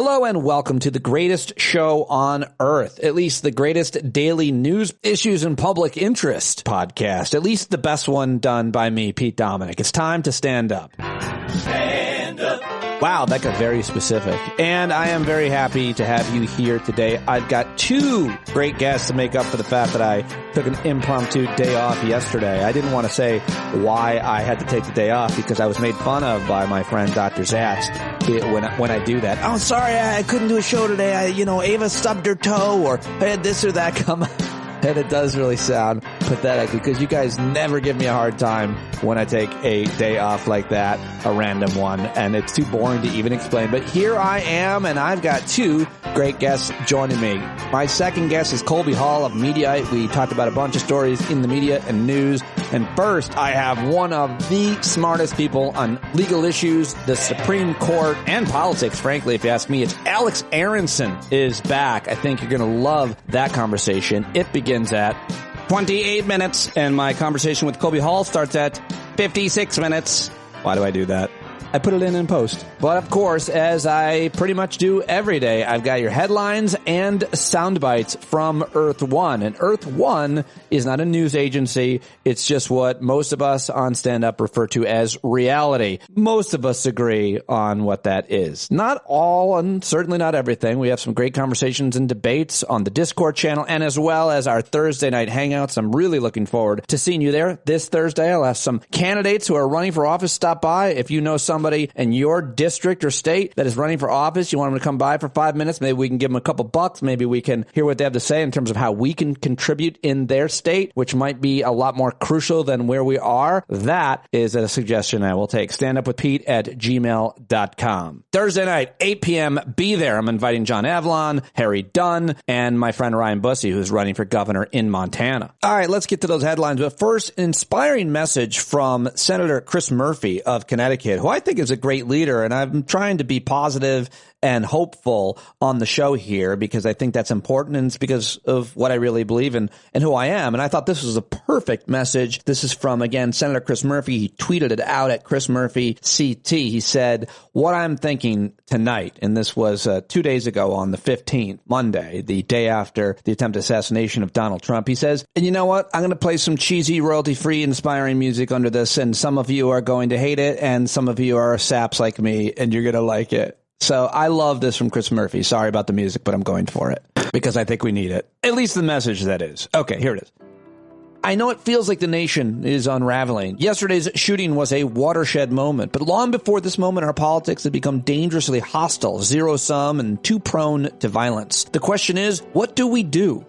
Hello and welcome to the greatest show on earth, at least the greatest daily news issues and public interest podcast, at least the best one done by me, Pete Dominick. It's time to stand up. Stand up. Wow, that got very specific. And I am very happy to have you here today. I've got two great guests to make up for the fact that I took an impromptu day off yesterday. I didn't want to say why I had to take the day off because I was made fun of by my friend Dr. Zatz when I do that. Oh, sorry, I couldn't do a show today. Ava stubbed her toe or I had this or that come up. And it does really sound pathetic because you guys never give me a hard time when I take a day off like that, a random one, and it's too boring to even explain. But here I am, and I've got two great guests joining me. My second guest is Colby Hall of Mediaite. We talked about a bunch of stories in the media and news. And first, I have one of the smartest people on legal issues, the Supreme Court, and politics, frankly, if you ask me. It's Alex Aronson is back. I think you're going to love that conversation. It begins at 28 minutes, and my conversation with Colby Hall starts at 56 minutes. Why do I do that? I put it in post. But of course, as I pretty much do every day, I've got your headlines and Soundbytes from Earth One. And Earth One is not a news agency. It's just what most of us on Stand Up refer to as reality. Most of us agree on what that is. Not all, and certainly not everything. We have some great conversations and debates on the Discord channel, and as well as our Thursday night hangouts. I'm really looking forward to seeing you there this Thursday. I'll have some candidates who are running for office stop by. If you know somebody in your district or state that is running for office, you want them to come by for 5 minutes, maybe we can give them a couple bucks, maybe we can hear what they have to say in terms of how we can contribute in their state, which might be a lot more crucial than where we are. That is a suggestion I will take. standupwithpete@gmail.com. Thursday night, 8 p.m., be there. I'm inviting John Avlon, Harry Dunn, and my friend Ryan Bussey, who's running for governor in Montana. All right, let's get to those headlines. But first, an inspiring message from Senator Chris Murphy of Connecticut, who I think is a great leader, and I'm trying to be positive and hopeful on the show here because I think that's important, and it's because of what I really believe in and who I am. And I thought this was a perfect message. This is from, again, Senator Chris Murphy. He tweeted it out at Chris Murphy CT. He said, "What I'm thinking tonight," and this was 2 days ago on the 15th, Monday, the day after the attempted assassination of Donald Trump. He says, "And you know what? I'm going to play some cheesy, royalty-free, inspiring music under this, and some of you are going to hate it, and some of you are saps like me, and you're going to like it." So I love this from Chris Murphy. Sorry about the music, but I'm going for it because I think we need it. At least the message, that is. Okay, here it is. "I know it feels like the nation is unraveling. Yesterday's shooting was a watershed moment, but long before this moment, our politics had become dangerously hostile, zero-sum, and too prone to violence. The question is, what do we do?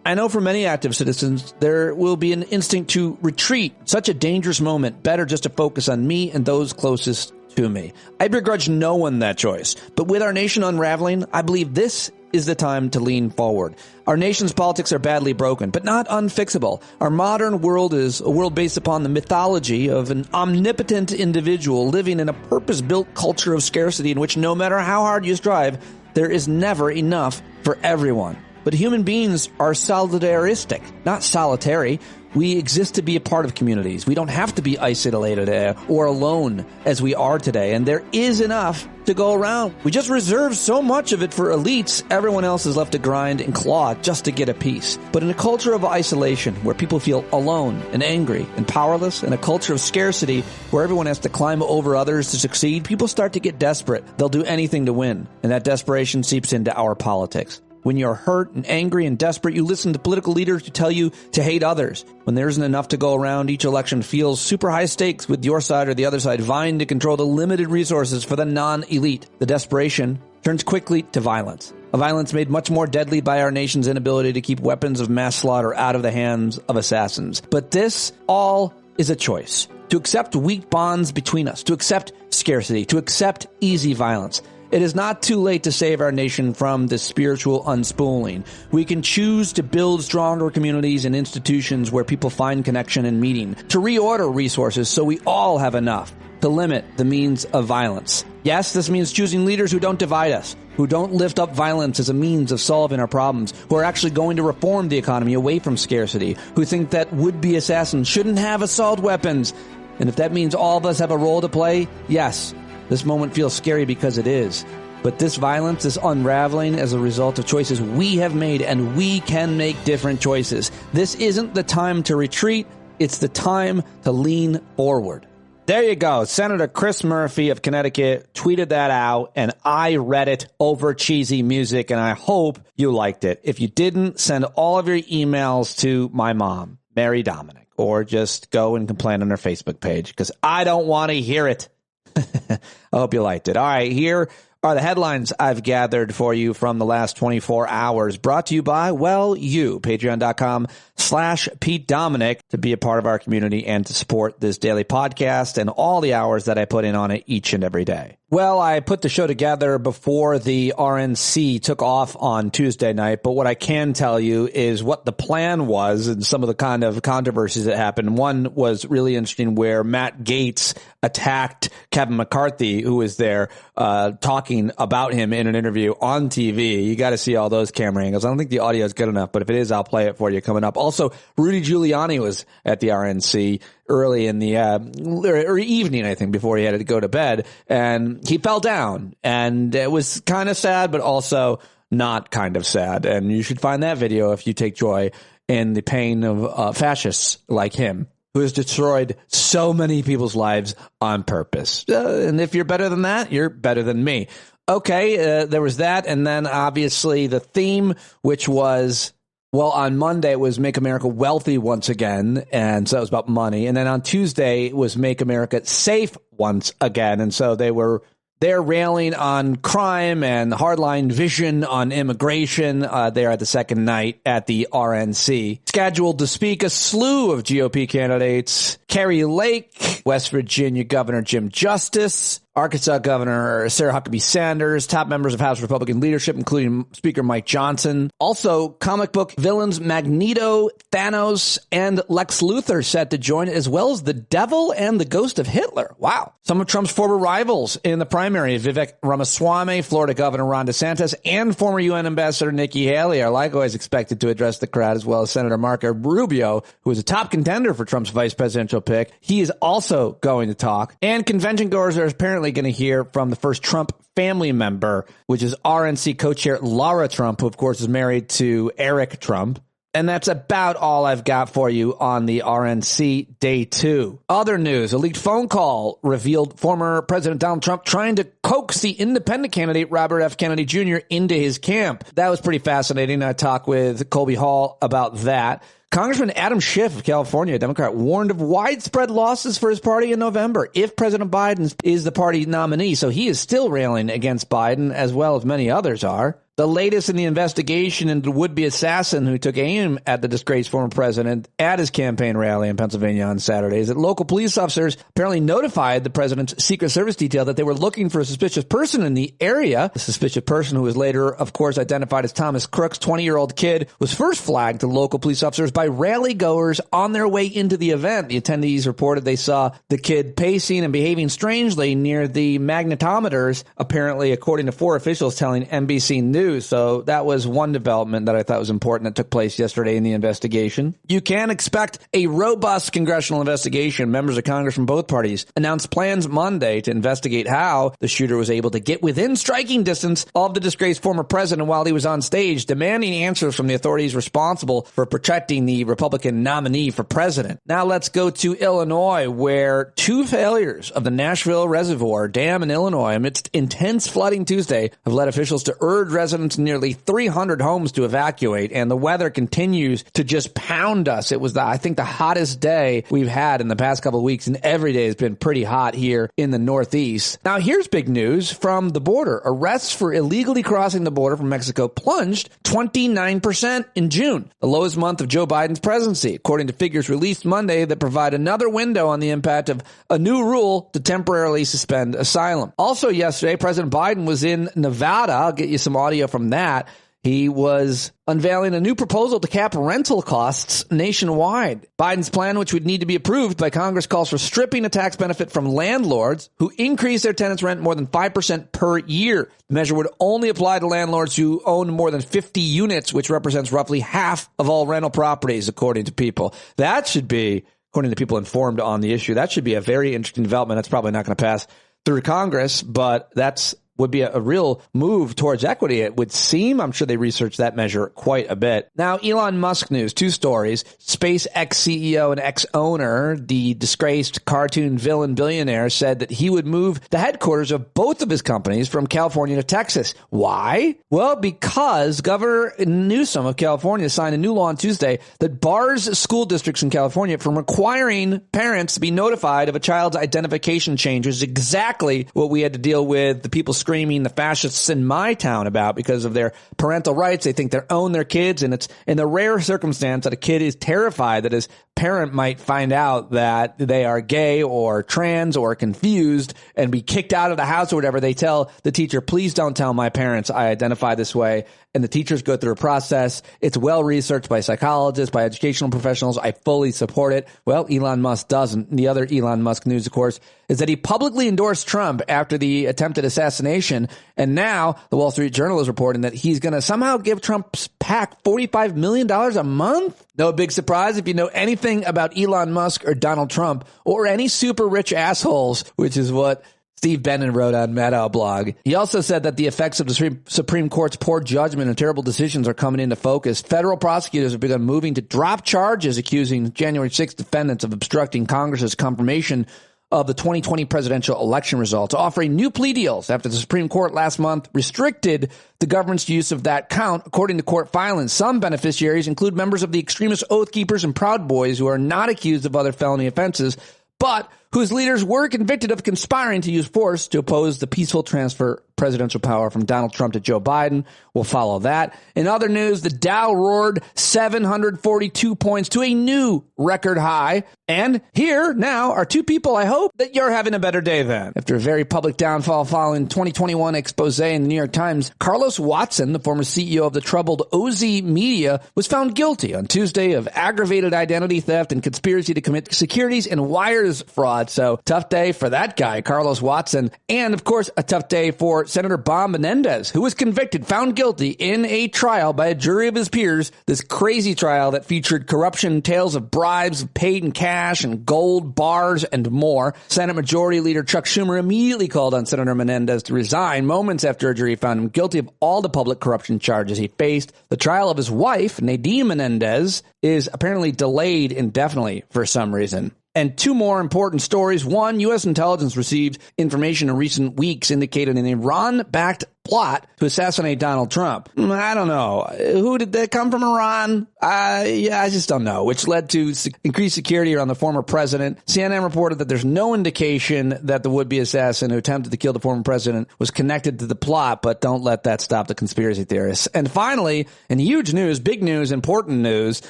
I know for many active citizens, there will be an instinct to retreat. Such a dangerous moment, better just to focus on me and those closest to me. I begrudge no one that choice, but with our nation unraveling, I believe this is the time to lean forward. Our nation's politics are badly broken, but not unfixable. Our modern world is a world based upon the mythology of an omnipotent individual living in a purpose-built culture of scarcity in which no matter how hard you strive, there is never enough for everyone. But human beings are solidaristic, not solitary. We exist to be a part of communities. We don't have to be isolated or alone as we are today. And there is enough to go around. We just reserve so much of it for elites. Everyone else is left to grind and claw just to get a piece. But in a culture of isolation where people feel alone and angry and powerless, in a culture of scarcity where everyone has to climb over others to succeed, people start to get desperate. They'll do anything to win. And that desperation seeps into our politics. When you're hurt and angry and desperate, you listen to political leaders who tell you to hate others. When there isn't enough to go around, each election feels super high stakes with your side or the other side vying to control the limited resources for the non-elite. The desperation turns quickly to violence. A violence made much more deadly by our nation's inability to keep weapons of mass slaughter out of the hands of assassins. But this all is a choice. To accept weak bonds between us, to accept scarcity, to accept easy violence. It is not too late to save our nation from this spiritual unspooling. We can choose to build stronger communities and institutions where people find connection and meeting, to reorder resources so we all have enough, to limit the means of violence. Yes, this means choosing leaders who don't divide us, who don't lift up violence as a means of solving our problems, who are actually going to reform the economy away from scarcity, who think that would-be assassins shouldn't have assault weapons. And if that means all of us have a role to play, yes. This moment feels scary because it is. But this violence is unraveling as a result of choices we have made, and we can make different choices. This isn't the time to retreat. It's the time to lean forward. There you go. Senator Chris Murphy of Connecticut tweeted that out, and I read it over cheesy music, and I hope you liked it. If you didn't, send all of your emails to my mom, Mary Dominic, or just go and complain on her Facebook page, because I don't want to hear it. I hope you liked it. All right, here are the headlines I've gathered for you from the last 24 hours, brought to you by, well, you, patreon.com/Pete Dominic, to be a part of our community and to support this daily podcast and all the hours that I put in on it each and every day. Well, I put the show together before the RNC took off on Tuesday night, but what I can tell you is what the plan was and some of the kind of controversies that happened. One was really interesting where Matt Gaetz attacked Kevin McCarthy, who was there talking about him in an interview on TV. You got to see all those camera angles. I don't think the audio is good enough, but if it is, I'll play it for you coming up. Also, Rudy Giuliani was at the RNC early in the or evening, I think, before he had to go to bed, and he fell down, and it was kind of sad, but also not kind of sad. And you should find that video if you take joy in the pain of fascists like him, who has destroyed so many people's lives on purpose. And if you're better than that, you're better than me. Okay, there was that, and then obviously the theme, which was, well, on Monday it was Make America Wealthy once again, and so that was about money. And then on Tuesday it was Make America Safe once again, and so they're railing on crime and hardline vision on immigration there at the second night at the RNC. Scheduled to speak a slew of GOP candidates: Carrie Lake, West Virginia Governor Jim Justice, Arkansas Governor Sarah Huckabee Sanders, top members of House Republican leadership, including Speaker Mike Johnson. Also, comic book villains Magneto, Thanos, and Lex Luthor set to join, as well as the Devil and the Ghost of Hitler. Wow. Some of Trump's former rivals in the primary, Vivek Ramaswamy, Florida Governor Ron DeSantis, and former UN Ambassador Nikki Haley are likewise expected to address the crowd, as well as Senator Marco Rubio, who is a top contender for Trump's vice presidential pick. He is also going to talk. And convention goers are apparently going to hear from the first Trump family member, which is RNC co-chair Lara Trump, who of course is married to Eric Trump. And that's about all I've got for you on the RNC Day 2. Other news: a leaked phone call revealed former President Donald Trump trying to coax the independent candidate Robert F. Kennedy Jr. into his camp. That was pretty fascinating. I talked with Colby Hall about that. Congressman Adam Schiff of California, a Democrat, warned of widespread losses for his party in November if President Biden is the party nominee. So he is still railing against Biden, as well as many others are. The latest in the investigation into the would-be assassin who took aim at the disgraced former president at his campaign rally in Pennsylvania on Saturday is that local police officers apparently notified the president's Secret Service detail that they were looking for a suspicious person in the area. The suspicious person, who was later, of course, identified as Thomas Crooks, 20-year-old kid, was first flagged to local police officers by rally goers on their way into the event. The attendees reported they saw the kid pacing and behaving strangely near the magnetometers, apparently, according to 4 officials telling NBC News. So that was one development that I thought was important that took place yesterday in the investigation. You can expect a robust congressional investigation. Members of Congress from both parties announced plans Monday to investigate how the shooter was able to get within striking distance of the disgraced former president while he was on stage, demanding answers from the authorities responsible for protecting the Republican nominee for president. Now let's go to Illinois, where 2 failures of the Nashville Reservoir Dam in Illinois amidst intense flooding Tuesday have led officials to urge residents in nearly 300 homes to evacuate, and the weather continues to just pound us. It was, I think, the hottest day we've had in the past couple of weeks, and every day has been pretty hot here in the Northeast. Now, here's big news from the border. Arrests for illegally crossing the border from Mexico plunged 29% in June, the lowest month of Joe Biden's presidency, according to figures released Monday that provide another window on the impact of a new rule to temporarily suspend asylum. Also yesterday, President Biden was in Nevada. I'll get you some audio from that. He was unveiling a new proposal to cap rental costs nationwide. Biden's plan, which would need to be approved by Congress, calls for stripping a tax benefit from landlords who increase their tenants' rent more than 5% per year. The measure would only apply to landlords who own more than 50 units, which represents roughly half of all rental properties, according to people. That should be, according to people informed on the issue, that should be a very interesting development. That's probably not going to pass through Congress, but that's would be a real move towards equity, it would seem. I'm sure they researched that measure quite a bit. Now, Elon Musk news, two stories. SpaceX CEO and ex-owner, the disgraced cartoon villain billionaire, said that he would move the headquarters of both of his companies from California to Texas. Why? Well, because Governor Newsom of California signed a new law on Tuesday that bars school districts in California from requiring parents to be notified of a child's identification change, which is exactly what we had to deal with the people screaming the fascists in my town about because of their parental rights. They think they own their kids, and it's in the rare circumstance that a kid is terrified that his parent might find out that they are gay or trans or confused and be kicked out of the house or whatever. They tell the teacher, please don't tell my parents I identify this way. And the teachers go through a process. It's well researched by psychologists, by educational professionals. I fully support it. Well, Elon Musk doesn't. The other Elon Musk news, of course, is that he publicly endorsed Trump after the attempted assassination. And now the Wall Street Journal is reporting that he's going to somehow give Trump's PAC $45 million a month. No big surprise if you know anything about Elon Musk or Donald Trump or any super rich assholes, which is what Steve Bannon wrote on Meta blog. He also said that the effects of the Supreme Court's poor judgment and terrible decisions are coming into focus. Federal prosecutors have begun moving to drop charges accusing January 6th defendants of obstructing Congress's confirmation of the 2020 presidential election results, offering new plea deals after the Supreme Court last month restricted the government's use of that count. According to court filings, some beneficiaries include members of the extremist Oath Keepers and Proud Boys who are not accused of other felony offenses, but whose leaders were convicted of conspiring to use force to oppose the peaceful transfer of presidential power from Donald Trump to Joe Biden. We'll follow that. In other news, the Dow roared 742 points to a new record high. And here now are two people I hope that you're having a better day than. After a very public downfall following 2021 expose in the New York Times, Carlos Watson, the former CEO of the troubled OZ Media, was found guilty on Tuesday of aggravated identity theft and conspiracy to commit securities and wires fraud. So tough day for that guy, Carlos Watson. And of course, a tough day for Senator Bob Menendez, who was convicted, found guilty in a trial by a jury of his peers. This crazy trial that featured corruption, tales of bribes paid in cash and gold bars and more. Senate Majority Leader Chuck Schumer immediately called on Senator Menendez to resign moments after a jury found him guilty of all the public corruption charges he faced. The trial of his wife, Nadine Menendez, is apparently delayed indefinitely for some reason. And two more important stories. One, U.S. intelligence received information in recent weeks indicating an Iran-backed plot to assassinate Donald Trump. I don't know. Who did that come from? Iran? I just don't know, which led to increased security around the former president. CNN reported that there's no indication that the would-be assassin who attempted to kill the former president was connected to the plot, but don't let that stop the conspiracy theorists. And finally, in huge news, big news, important news,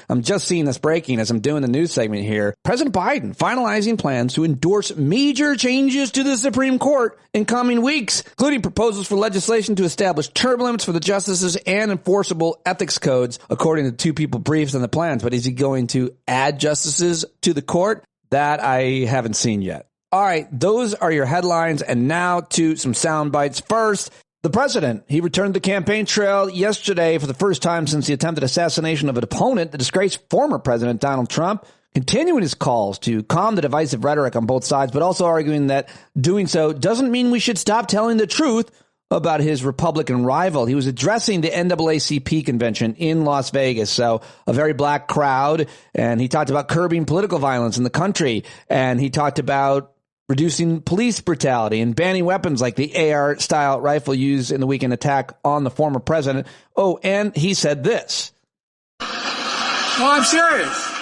I'm just seeing this breaking as I'm doing the news segment here. President Biden finalizing plans to endorse major changes to the Supreme Court in coming weeks, including proposals for legislation to establish term limits for the justices and enforceable ethics codes, according to two people briefs on the plans. But is he going to add justices to the court? That I haven't seen yet. All right, those are your headlines. And now to some sound bites. First, the president, he returned the campaign trail yesterday for the first time since the attempted assassination of an opponent, the disgraced former president Donald Trump, continuing his calls to calm the divisive rhetoric on both sides, but also arguing that doing so doesn't mean we should stop telling the truth about his Republican rival. He was addressing the NAACP convention in Las Vegas, so a very black crowd, and he talked about curbing political violence in the country, and he talked about reducing police brutality and banning weapons like the AR-style rifle used in the weekend attack on the former president. Oh, and he said this. No, I'm serious.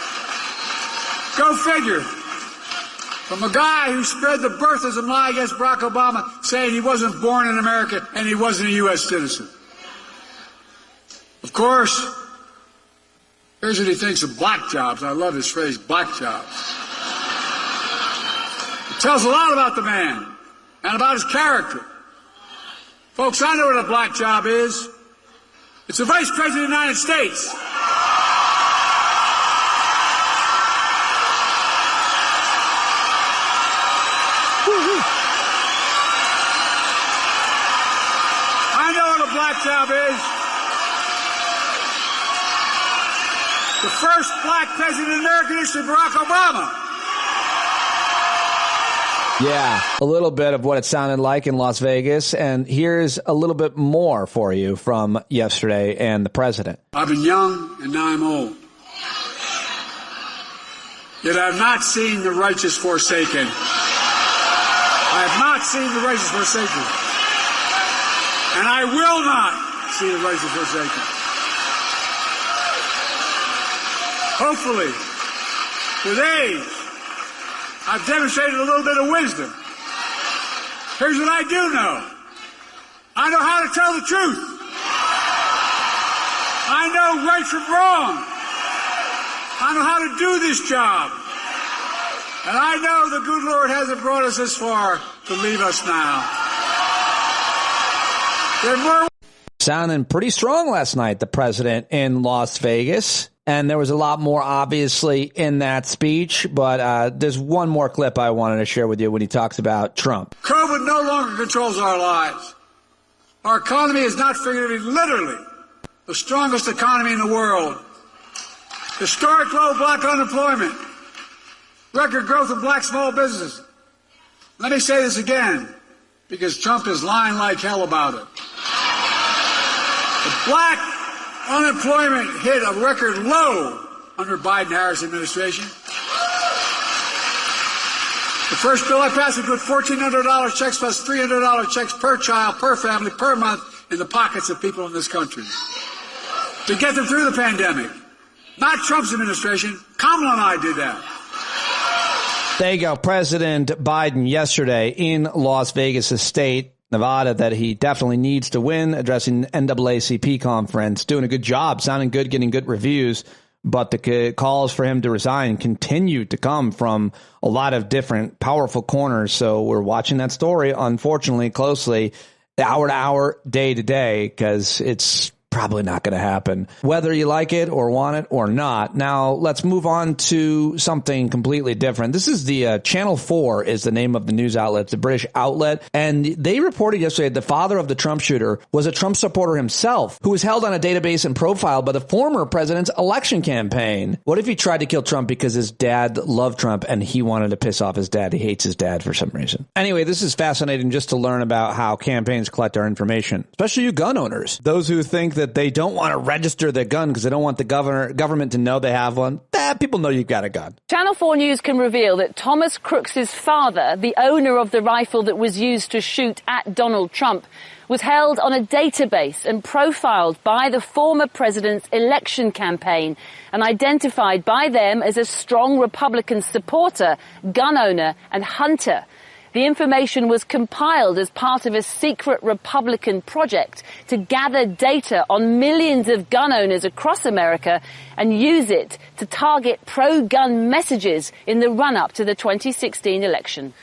Go figure. From a guy who spread the birthism lie against Barack Obama, saying he wasn't born in America and he wasn't a U.S. citizen. Of course, here's what he thinks of black jobs. I love his phrase, black jobs. It tells a lot about the man and about his character. Folks, I know what a black job is. It's the Vice President of the United States. Black job is the first black president in American history, Barack Obama. Yeah, a little bit of what it sounded like in Las Vegas. And here's a little bit more for you from yesterday and the president. I've been young and now I'm old. Yet I have not seen the righteous forsaken. I have not seen the righteous forsaken. And I will not see the righteous forsaken. Hopefully, with age, I've demonstrated a little bit of wisdom. Here's what I do know. I know how to tell the truth. I know right from wrong. I know how to do this job. And I know the good Lord hasn't brought us this far to leave us now. Sounding pretty strong last night, the president in Las Vegas. And there was a lot more, obviously, in that speech. But there's one more clip I wanted to share with you when he talks about Trump. COVID no longer controls our lives. Our economy is not figuratively, literally, the strongest economy in the world. Historic low black unemployment. Record growth of black small businesses. Let me say this again, because Trump is lying like hell about it. The black unemployment hit a record low under Biden-Harris administration. The first bill I passed would put $1,400 checks plus $300 checks per child, per family, per month in the pockets of people in this country to get them through the pandemic. Not Trump's administration. Kamala and I did that. There you go. President Biden yesterday in Las Vegas State, Nevada, that he definitely needs to win, addressing the NAACP conference, doing a good job, sounding good, getting good reviews. But the calls for him to resign continue to come from a lot of different powerful corners. So we're watching that story, unfortunately, closely, hour to hour, day to day, because it's probably not going to happen, whether you like it or want it or not. Now, let's move on to something completely different. This is the Channel 4 is the name of the news outlet. It's a British outlet. And they reported yesterday the father of the Trump shooter was a Trump supporter himself who was held on a database and profiled by the former president's election campaign. What if he tried to kill Trump because his dad loved Trump and he wanted to piss off his dad? He hates his dad for some reason. Anyway, this is fascinating just to learn about how campaigns collect our information, especially you gun owners. Those who think that they don't want to register their gun because they don't want the government to know they have one. People know you've got a gun. Channel 4 News can reveal that Thomas Crooks's father, the owner of the rifle that was used to shoot at Donald Trump, was held on a database and profiled by the former president's election campaign and identified by them as a strong Republican supporter, gun owner and hunter. The information was compiled as part of a secret Republican project to gather data on millions of gun owners across America and use it to target pro-gun messages in the run-up to the 2016 election.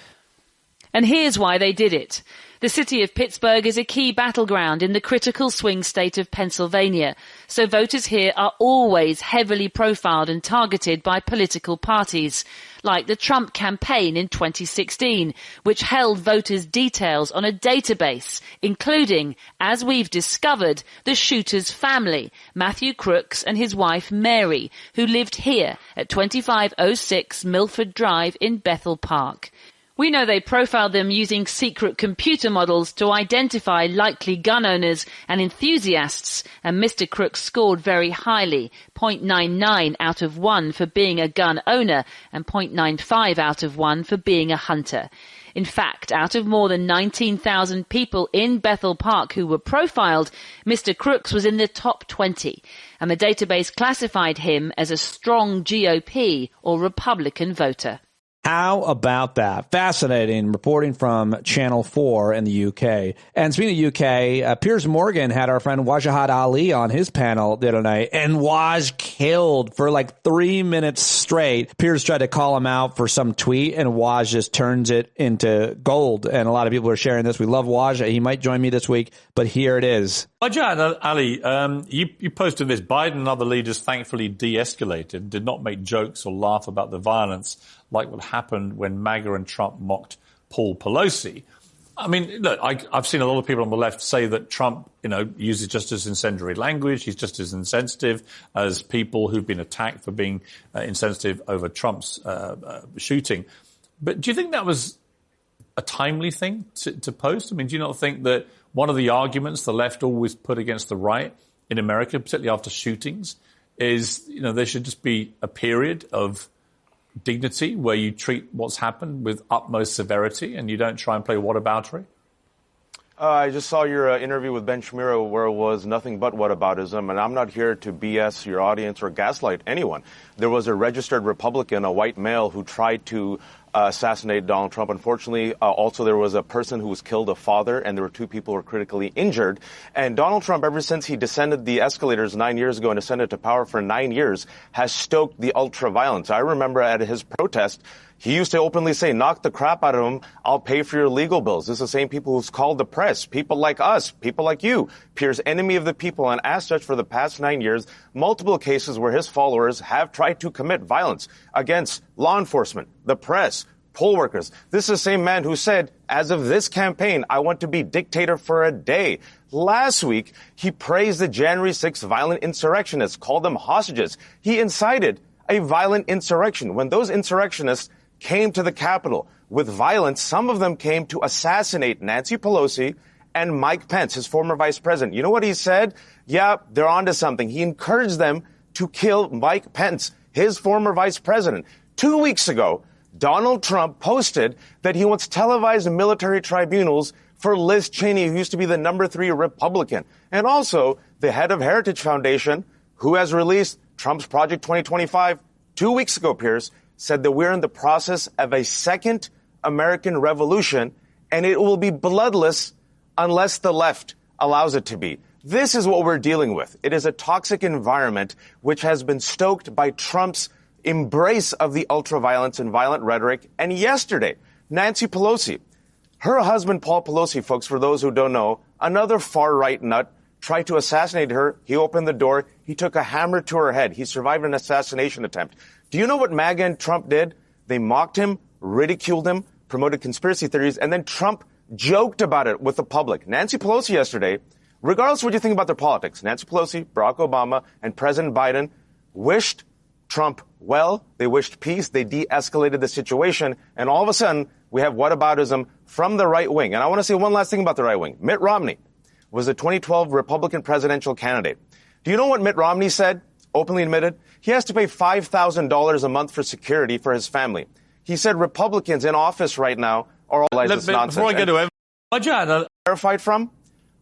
And here's why they did it. The city of Pittsburgh is a key battleground in the critical swing state of Pennsylvania, so voters here are always heavily profiled and targeted by political parties, like the Trump campaign in 2016, which held voters' details on a database, including, as we've discovered, the shooter's family, Matthew Crooks and his wife Mary, who lived here at 2506 Milford Drive in Bethel Park. We know they profiled them using secret computer models to identify likely gun owners and enthusiasts, and Mr. Crooks scored very highly, 0.99 out of 1 for being a gun owner and 0.95 out of 1 for being a hunter. In fact, out of more than 19,000 people in Bethel Park who were profiled, Mr. Crooks was in the top 20, and the database classified him as a strong GOP or Republican voter. How about that? Fascinating reporting from Channel 4 in the UK. And speaking of UK, Piers Morgan had our friend Wajahat Ali on his panel the other night, and Waj killed for like 3 minutes straight. Piers tried to call him out for some tweet, and Waj just turns it into gold. And a lot of people are sharing this. We love Waj. He might join me this week, but here it is. Wajahat Ali, you posted this. Biden and other leaders thankfully de-escalated, did not make jokes or laugh about the violence like what happened when MAGA and Trump mocked Paul Pelosi. I mean, look, I've seen a lot of people on the left say that Trump, uses just as incendiary language. He's just as insensitive as people who've been attacked for being insensitive over Trump's shooting. But do you think that was a timely thing to post? I mean, do you not think that one of the arguments the left always put against the right in America, particularly after shootings, is, there should just be a period of dignity where you treat what's happened with utmost severity and you don't try and play whataboutery? I just saw your interview with Ben Shapiro where it was nothing but whataboutism, and I'm not here to BS your audience or gaslight anyone. There was a registered Republican, a white male, who tried to assassinate Donald Trump. Unfortunately, also there was a person who was killed, a father, and there were 2 people who were critically injured. And Donald Trump, ever since he descended the escalators 9 years ago and ascended to power for 9 years, has stoked the ultra-violence. I remember at his protest, he used to openly say, knock the crap out of him, I'll pay for your legal bills. This is the same people who's called the press, people like us, people like you, Pierre's enemy of the people. And as such, for the past 9 years, multiple cases where his followers have tried to commit violence against law enforcement, the press, poll workers. This is the same man who said, as of this campaign, I want to be dictator for a day. Last week, he praised the January 6th violent insurrectionists, called them hostages. He incited a violent insurrection. When those insurrectionists came to the Capitol with violence, some of them came to assassinate Nancy Pelosi and Mike Pence, his former vice president. You know what he said? Yeah, they're onto something. He encouraged them to kill Mike Pence, his former vice president. 2 weeks ago, Donald Trump posted that he wants televised military tribunals for Liz Cheney, who used to be the number 3 Republican, and also the head of Heritage Foundation, who has released Trump's Project 2025 2 weeks ago, Pierce, said that we're in the process of a second American revolution, and it will be bloodless unless the left allows it to be. This is what we're dealing with. It is a toxic environment which has been stoked by Trump's embrace of the ultraviolence and violent rhetoric. And yesterday, Nancy Pelosi, her husband Paul Pelosi, folks, for those who don't know, another far-right nut, tried to assassinate her. He opened the door. He took a hammer to her head. He survived an assassination attempt. Do you know what MAGA and Trump did? They mocked him, ridiculed him, promoted conspiracy theories, and then Trump joked about it with the public. Nancy Pelosi yesterday, regardless of what you think about their politics, Nancy Pelosi, Barack Obama, and President Biden wished Trump well. They wished peace. They de-escalated the situation. And all of a sudden, we have whataboutism from the right wing. And I want to say one last thing about the right wing. Mitt Romney was the 2012 Republican presidential candidate. Do you know what Mitt Romney said? Openly admitted, he has to pay $5,000 a month for security for his family. He said Republicans in office right now are all this nonsense. Before I go to him, verified from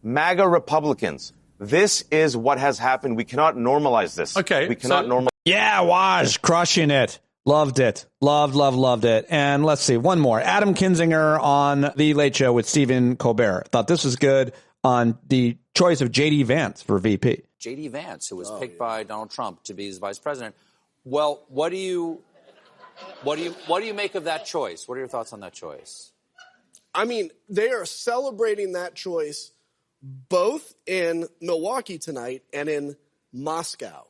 MAGA Republicans. This is what has happened. We cannot normalize this. Okay. We cannot normalize. Yeah, Waj, crushing it. Loved it. Loved it. And let's see, one more. Adam Kinzinger on The Late Show with Stephen Colbert. Thought this was good on the choice of J.D. Vance for VP. J.D. Vance, who was picked by Donald Trump to be his vice president. Well, what do you make of that choice? What are your thoughts on that choice? I mean, they are celebrating that choice both in Milwaukee tonight and in Moscow.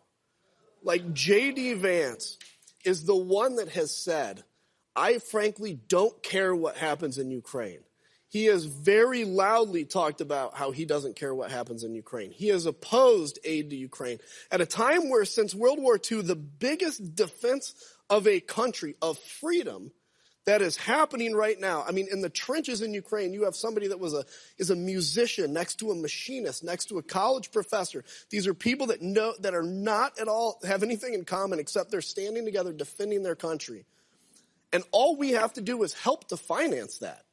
Like, J.D. Vance is the one that has said, I frankly don't care what happens in Ukraine. He has very loudly talked about how he doesn't care what happens in Ukraine. He has opposed aid to Ukraine at a time where, since World War II, the biggest defense of a country, of freedom, that is happening right now. I mean, in the trenches in Ukraine, you have somebody that is a musician next to a machinist, next to a college professor. These are people that are not at all have anything in common except they're standing together defending their country. And all we have to do is help to finance that,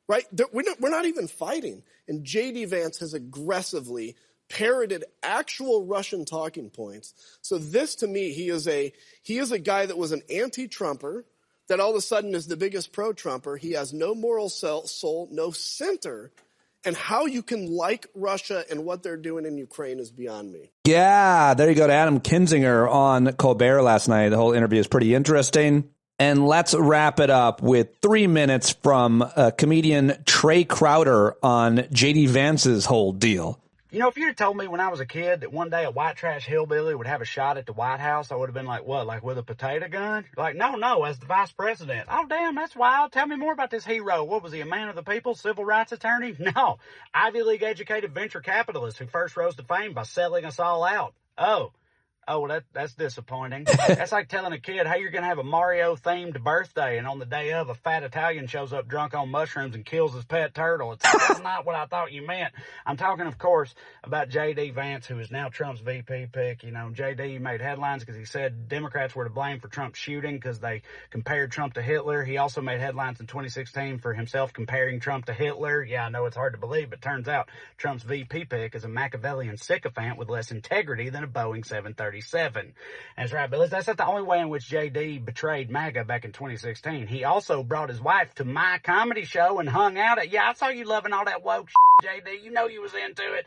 right? We're not even fighting. And J.D. Vance has aggressively parroted actual Russian talking points. So this, to me, he is a guy that was an anti-Trumper, that all of a sudden is the biggest pro-Trumper. He has no moral soul, no center. And how you can like Russia and what they're doing in Ukraine is beyond me. Yeah, there you go to Adam Kinzinger on Colbert last night. The whole interview is pretty interesting. And let's wrap it up with 3 minutes from comedian Trey Crowder on J.D. Vance's whole deal. You know, if you'd have told me when I was a kid that one day a white trash hillbilly would have a shot at the White House, I would have been like, what, like with a potato gun? Like, no, as the vice president. Oh, damn, that's wild. Tell me more about this hero. What was he, a man of the people, civil rights attorney? No, Ivy League educated venture capitalist who first rose to fame by selling us all out. Oh, Oh, well, that's disappointing. That's like telling a kid, hey, you're going to have a Mario-themed birthday, and on the day of, a fat Italian shows up drunk on mushrooms and kills his pet turtle. That's not what I thought you meant. I'm talking, of course, about J.D. Vance, who is now Trump's VP pick. You know, J.D. made headlines because he said Democrats were to blame for Trump's shooting because they compared Trump to Hitler. He also made headlines in 2016 for himself comparing Trump to Hitler. Yeah, I know it's hard to believe, but turns out Trump's VP pick is a Machiavellian sycophant with less integrity than a Boeing 737. That's right, but that's not the only way in which JD betrayed MAGA back in 2016. He also brought his wife to my comedy show and hung out at, I saw you loving all that woke shit, JD. You know you was into it.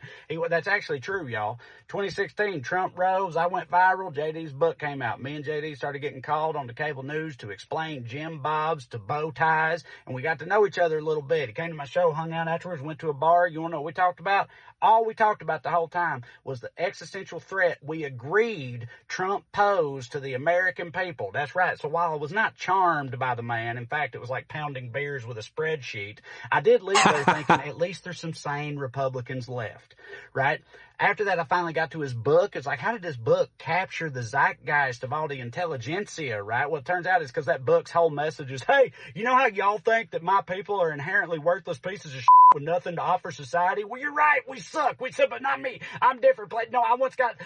That's actually true, y'all. 2016, Trump rose. I went viral. JD's book came out. Me and JD started getting called on the cable news to explain Jim Bobs to bow ties, and we got to know each other a little bit. He came to my show, hung out afterwards, went to a bar. You want to know what we talked about? All we talked about the whole time was the existential threat we agreed Trump posed to the American people. That's right. So while I was not charmed by the man, in fact, it was like pounding beers with a spreadsheet, I did leave there thinking at least there's some sane Republicans left, right? After that, I finally got to his book. It's like, how did this book capture the zeitgeist of all the intelligentsia, right? Well, it turns out it's because that book's whole message is, hey, you know how y'all think that my people are inherently worthless pieces of shit with nothing to offer society? Well, you're right. We suck. We suck, but not me. I'm different. No, I once got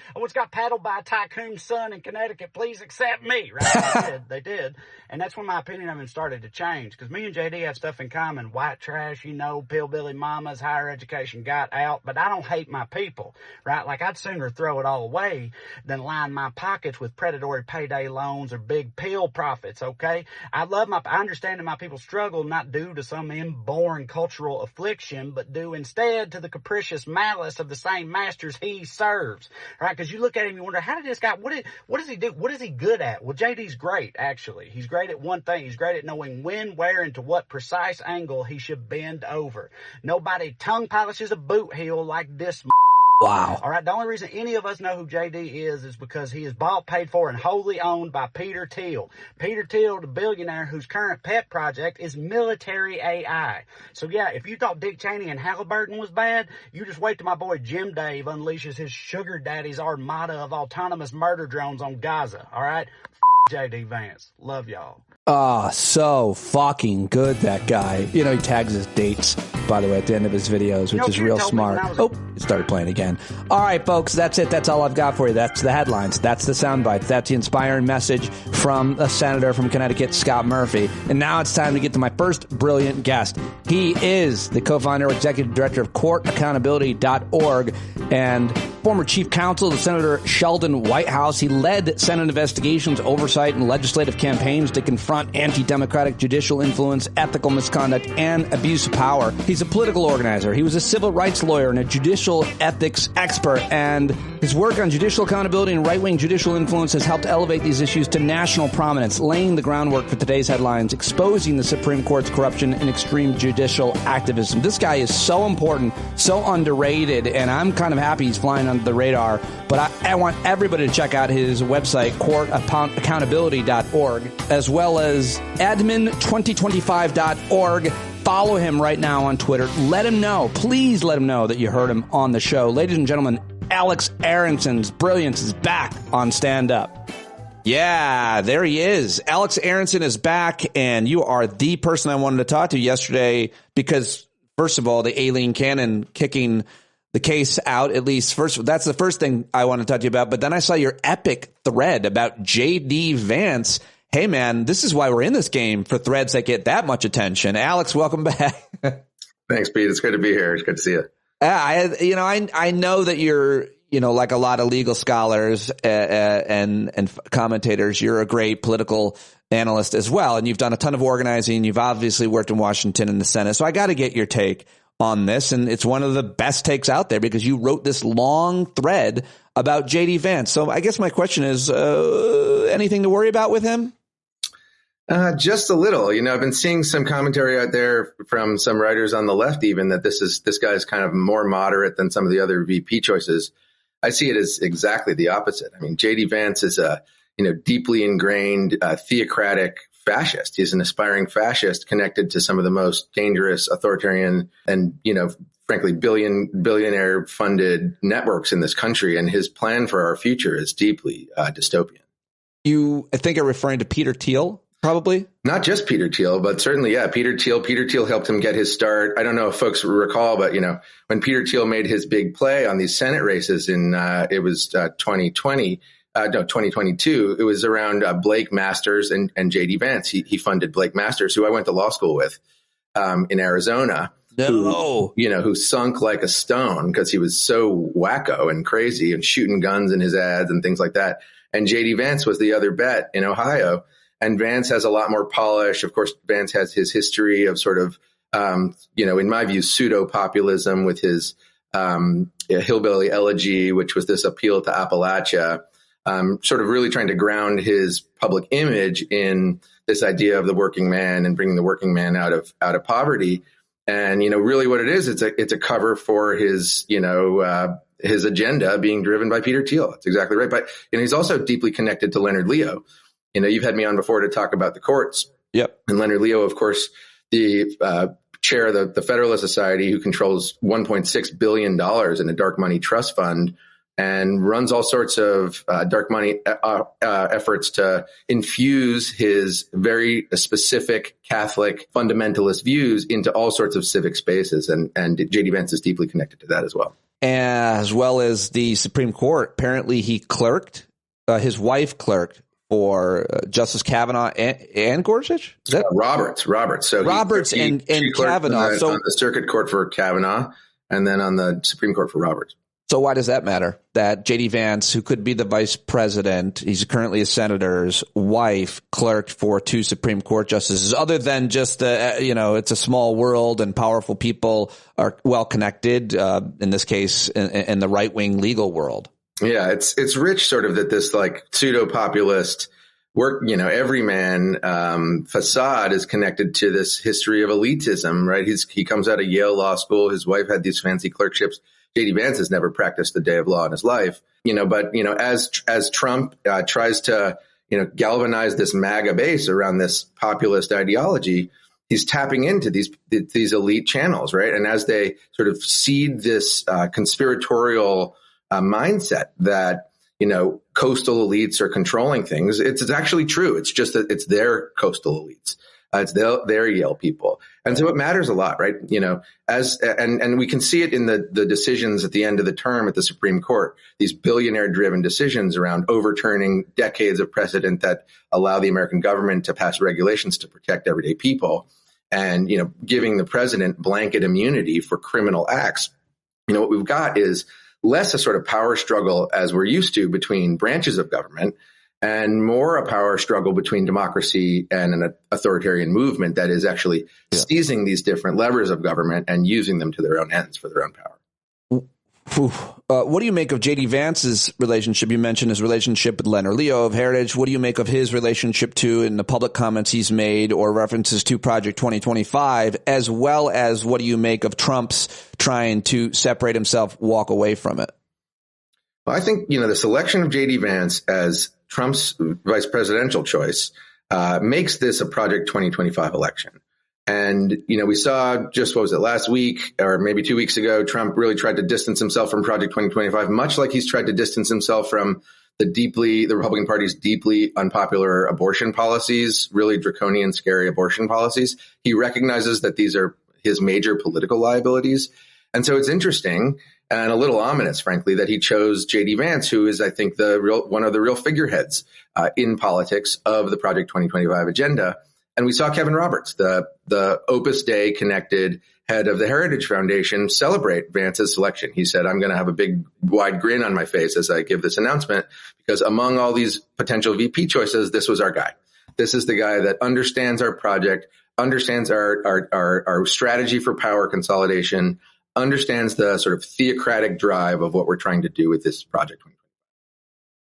paddled by a tycoon's son in Connecticut. Please accept me, right? They did. And that's when my opinion of him started to change, because me and JD have stuff in common. White trash, pillbilly mamas, higher education got out, but I don't hate my people. Right? Like, I'd sooner throw it all away than line my pockets with predatory payday loans or big pill profits, okay? I understand that my people struggle not due to some inborn cultural affliction, but due instead to the capricious malice of the same masters he serves, right? Because you look at him, you wonder, how did this guy, what does he do? What is he good at? Well, JD's great, actually. He's great at one thing. He's great at knowing when, where, and to what precise angle he should bend over. Nobody tongue polishes a boot heel like this. Wow. All right. The only reason any of us know who JD is because he is bought, paid for, and wholly owned by Peter Thiel. Peter Thiel, the billionaire whose current pet project is military AI. So, yeah, if you thought Dick Cheney and Halliburton was bad, you just wait till my boy Jim Dave unleashes his sugar daddy's armada of autonomous murder drones on Gaza. All right? JD Vance. Love y'all. So fucking good, that guy. He tags his dates, by the way, at the end of his videos, which is real smart. It started playing again. All right, folks, that's it. That's all I've got for you. That's the headlines. That's the soundbites. That's the inspiring message from a senator from Connecticut, Scott Murphy. And now it's time to get to my first brilliant guest. He is the co-founder or executive director of courtaccountability.org and former chief counsel to Senator Sheldon Whitehouse. He led Senate investigations, oversight, and legislative campaigns to confront anti-democratic judicial influence, ethical misconduct, and abuse of power. He's a political organizer. He was a civil rights lawyer and a judicial ethics expert, and his work on judicial accountability and right-wing judicial influence has helped elevate these issues to national prominence, laying the groundwork for today's headlines, exposing the Supreme Court's corruption and extreme judicial activism. This guy is so important, so underrated, and I'm kind of happy he's flying under the radar. But I want everybody to check out his website, courtaccountability.org, as well as admin2025.org. Follow him right now on Twitter. Let him know. Please let him know that you heard him on the show. Ladies and gentlemen, Alex Aronson's brilliance is back on Stand Up. Yeah, there he is. Alex Aronson is back, and you are the person I wanted to talk to yesterday because, first of all, the Aileen Cannon kicking the case out, at least first, that's the first thing I want to talk to you about. But then I saw your epic thread about JD Vance. Hey, man, this is why we're in this game, for threads that get that much attention. Alex, welcome back. Thanks, Pete. It's good to be here. It's good to see you. I know that you're, like a lot of legal scholars and commentators, you're a great political analyst as well. And you've done a ton of organizing. You've obviously worked in Washington and the Senate. So I got to get your take on this. And it's one of the best takes out there because you wrote this long thread about JD Vance. So I guess my question is, anything to worry about with him? Just a little. I've been seeing some commentary out there from some writers on the left, even that this guy's kind of more moderate than some of the other VP choices. I see it as exactly the opposite. I mean, JD Vance is a deeply ingrained theocratic fascist. He's an aspiring fascist connected to some of the most dangerous authoritarian and frankly, billionaire funded networks in this country. And his plan for our future is deeply dystopian. You, I think, are referring to Peter Thiel, probably? Not just Peter Thiel, but certainly, yeah, Peter Thiel. Peter Thiel helped him get his start. I don't know if folks recall, but, when Peter Thiel made his big play on these Senate races in, it was 2022, it was around Blake Masters and J.D. Vance. He funded Blake Masters, who I went to law school with in Arizona. Who sunk like a stone because he was so wacko and crazy and shooting guns in his ads and things like that. And J.D. Vance was the other bet in Ohio. And Vance has a lot more polish. Of course, Vance has his history of sort of, in my view, pseudo-populism with his hillbilly elegy, which was this appeal to Appalachia, sort of really trying to ground his public image in this idea of the working man and bringing the working man out of poverty. And, really what it is, it's a cover for his agenda being driven by Peter Thiel. That's exactly right. But he's also deeply connected to Leonard Leo. You've had me on before to talk about the courts. Yep. And Leonard Leo, of course, the chair of the Federalist Society, who controls $1.6 billion in a dark money trust fund and runs all sorts of dark money efforts to infuse his very specific Catholic fundamentalist views into all sorts of civic spaces. And J.D. Vance is deeply connected to that as well. As well as the Supreme Court. Apparently he clerked, his wife clerked for Justice Kavanaugh and Gorsuch? Is that Roberts. So Roberts and Kavanaugh. So on the circuit court for Kavanaugh and then on the Supreme Court for Roberts. So why does that matter? That J.D. Vance, who could be the vice president, he's currently a senator's wife, clerked for 2 Supreme Court justices, other than just, it's a small world and powerful people are well connected, in this case, in the right-wing legal world. Yeah, it's rich sort of that this like pseudo-populist everyman facade is connected to this history of elitism, right? He comes out of Yale Law School. His wife had these fancy clerkships. J.D. Vance has never practiced the day of law in his life, but as Trump tries to, galvanize this MAGA base around this populist ideology, he's tapping into these elite channels, right? And as they sort of seed this conspiratorial mindset that, coastal elites are controlling things, it's actually true. It's just that it's their coastal elites. It's their Yale people. And so it matters a lot, right? And we can see it in the decisions at the end of the term at the Supreme Court, these billionaire driven decisions around overturning decades of precedent that allow the American government to pass regulations to protect everyday people and, giving the president blanket immunity for criminal acts. What we've got is less a sort of power struggle as we're used to between branches of government and more a power struggle between democracy and an authoritarian movement that is actually seizing these different levers of government and using them to their own ends for their own power. What do you make of J.D. Vance's relationship? You mentioned his relationship with Leonard Leo of Heritage. What do you make of his relationship to in the public comments he's made or references to Project 2025, as well as what do you make of Trump's trying to separate himself, walk away from it? Well, I think, the selection of J.D. Vance as Trump's vice presidential choice makes this a Project 2025 election. And, we saw just, last week or maybe 2 weeks ago, Trump really tried to distance himself from Project 2025, much like he's tried to distance himself from the Republican Party's deeply unpopular abortion policies, really draconian, scary abortion policies. He recognizes that these are his major political liabilities. And so it's interesting and a little ominous, frankly, that he chose J.D. Vance, who is, I think, one of the real figureheads in politics of the Project 2025 agenda. And we saw Kevin Roberts, the Opus Dei connected head of the Heritage Foundation, celebrate Vance's selection. He said, I'm going to have a big, wide grin on my face as I give this announcement, because among all these potential VP choices, this was our guy. This is the guy that understands our project, understands our strategy for power consolidation, understands the sort of theocratic drive of what we're trying to do with this project.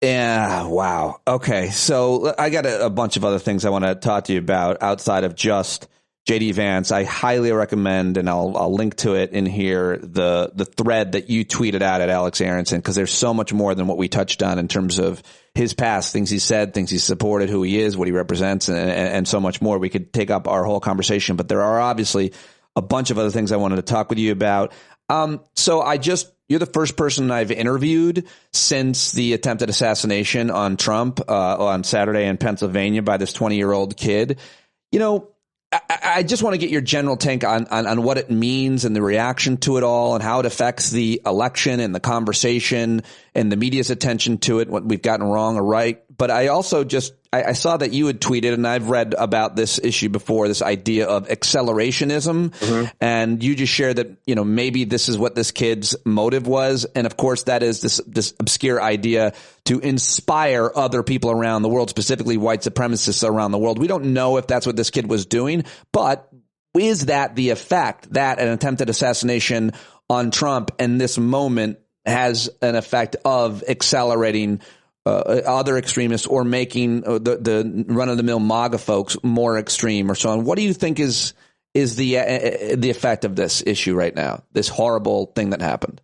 Yeah. Wow. Okay. So I got a bunch of other things I want to talk to you about outside of just J.D. Vance. I highly recommend, and I'll link to it in here, the thread that you tweeted out at Alex Aronson, because there's so much more than what we touched on in terms of his past, things he said, things he supported, who he is, what he represents, and so much more. We could take up our whole conversation, but there are obviously a bunch of other things I wanted to talk with you about. So you're the first person I've interviewed since the attempted assassination on Trump on Saturday in Pennsylvania by this 20-year-old kid. I just want to get your general take on what it means and the reaction to it all and how it affects the election and the conversation and the media's attention to it, what we've gotten wrong or right. But I also I saw that you had tweeted, and I've read about this issue before, this idea of accelerationism. Mm-hmm. And you just shared that, maybe this is what this kid's motive was. And of course, that is this obscure idea to inspire other people around the world, specifically white supremacists around the world. We don't know if that's what this kid was doing, but is that the effect that an attempted assassination on Trump and this moment has an effect of accelerating other extremists or making the run-of-the-mill MAGA folks more extreme or so on? What do you think is the effect of this issue right now, this horrible thing that happened?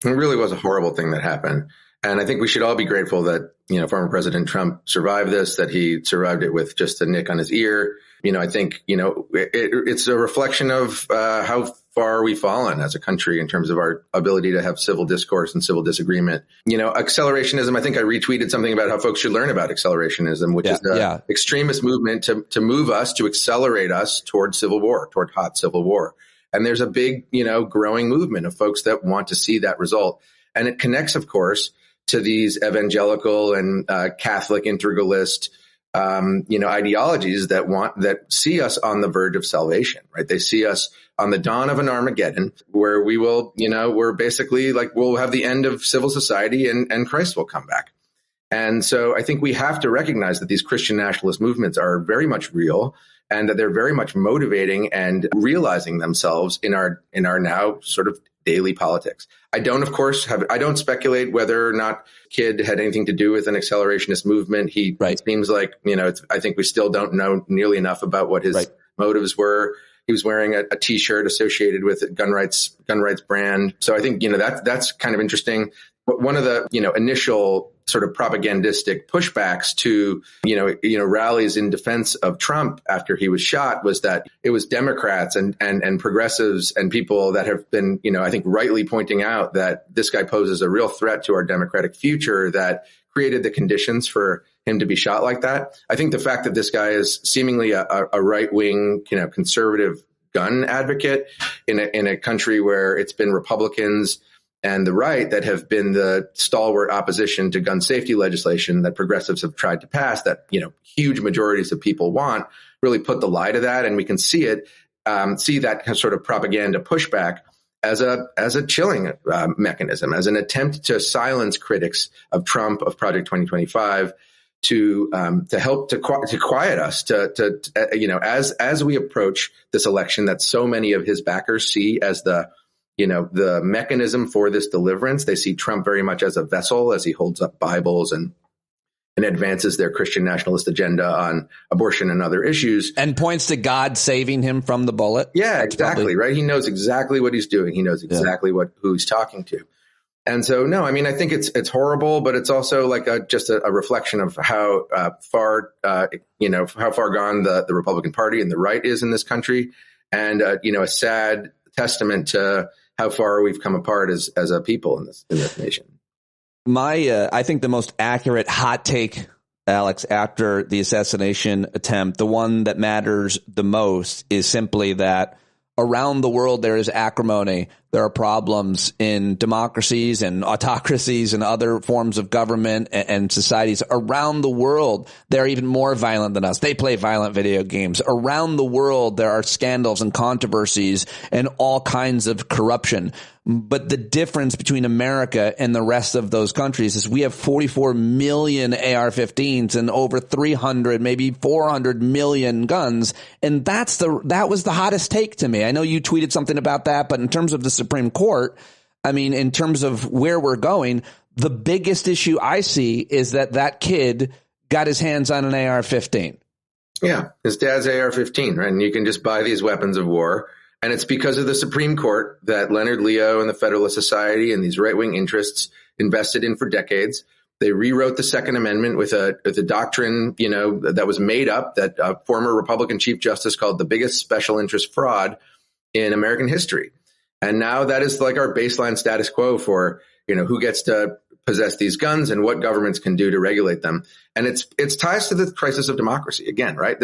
It really was a horrible thing that happened. And I think we should all be grateful that, former President Trump survived this, that he survived it with just a nick on his ear. I think, it's a reflection of how far we've fallen as a country in terms of our ability to have civil discourse and civil disagreement. Accelerationism, I think I retweeted something about how folks should learn about accelerationism, which is the extremist movement to move us, to accelerate us toward civil war, toward hot civil war. And there's a big, growing movement of folks that want to see that result. And it connects, of course, to these evangelical and Catholic integralist ideologies that see us on the verge of salvation, right? They see us on the dawn of an Armageddon where we will, we're basically we'll have the end of civil society and Christ will come back. And so I think we have to recognize that these Christian nationalist movements are very much real and that they're very much motivating and realizing themselves in our now sort of daily politics. I don't speculate whether or not kid had anything to do with an accelerationist movement. It seems like, I think we still don't know nearly enough about what his motives were. He was wearing a T-shirt associated with a gun rights brand. So I think, that's kind of interesting. But one of the, initial sort of propagandistic pushbacks to, rallies in defense of Trump after he was shot was that it was Democrats and progressives and people that have been, I think rightly pointing out that this guy poses a real threat to our democratic future that created the conditions for him to be shot like that. I think the fact that this guy is seemingly a right-wing, conservative gun advocate in a country where it's been Republicans and the right that have been the stalwart opposition to gun safety legislation that progressives have tried to pass, that, huge majorities of people want, really put the lie to that. And we can see that sort of propaganda pushback as a chilling mechanism, as an attempt to silence critics of Trump, of Project 2025, to help to quiet us, as we approach this election that so many of his backers see as the mechanism for this deliverance. They see Trump very much as a vessel as he holds up Bibles and advances their Christian nationalist agenda on abortion and other issues. And points to God saving him from the bullet. Yeah, exactly. Right. He knows exactly what he's doing. He knows exactly who he's talking to. And so, no, I mean, I think it's horrible, but it's also just a reflection of how far gone the Republican Party and the right is in this country. And, a sad testament to how far we've come apart as a people in this nation. I think the most accurate hot take, Alex, after the assassination attempt, the one that matters the most is simply that around the world there is acrimony. There are problems in democracies and autocracies and other forms of government and societies around the world. They're even more violent than us. They play violent video games. Around the world, there are scandals and controversies and all kinds of corruption. But the difference between America and the rest of those countries is we have 44 million AR-15s and over 300, maybe 400 million guns. And that was the hottest take to me. I know you tweeted something about that, but in terms of the Supreme Court, I mean, in terms of where we're going, the biggest issue I see is that kid got his hands on an AR-15. Yeah, his dad's AR-15, right? And you can just buy these weapons of war. And it's because of the Supreme Court that Leonard Leo and the Federalist Society and these right-wing interests invested in for decades. They rewrote the Second Amendment with a doctrine, that was made up that a former Republican Chief Justice called the biggest special interest fraud in American history. And now that is like our baseline status quo for, who gets to possess these guns and what governments can do to regulate them. And it's ties to the crisis of democracy again, right?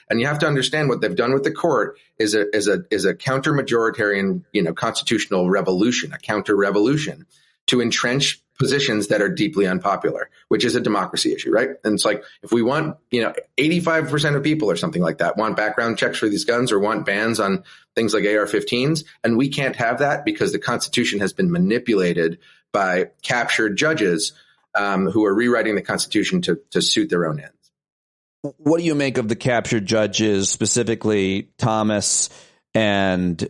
And you have to understand what they've done with the court is a counter majoritarian, constitutional revolution, a counter revolution to entrench positions that are deeply unpopular, which is a democracy issue, right? And it's like, if we want, 85% of people or something like that want background checks for these guns or want bans on things like AR-15s, and we can't have that because the Constitution has been manipulated by captured judges who are rewriting the Constitution to suit their own ends. What do you make of the captured judges, specifically Thomas and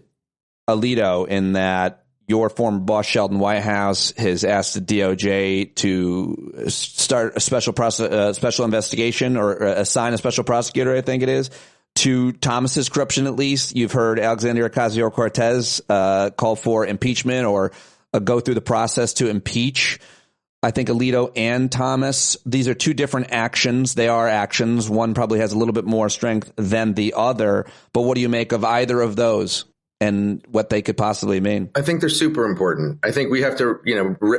Alito, in that your former boss, Sheldon Whitehouse, has asked the DOJ to start a special investigation or assign a special prosecutor, I think it is, to Thomas's corruption at least? You've heard Alexandria Ocasio-Cortez call for impeachment or go through the process to impeach, I think, Alito and Thomas. These are two different actions. They are actions. One probably has a little bit more strength than the other. But what do you make of either of those and what they could possibly mean? I think they're super important. I think we have to,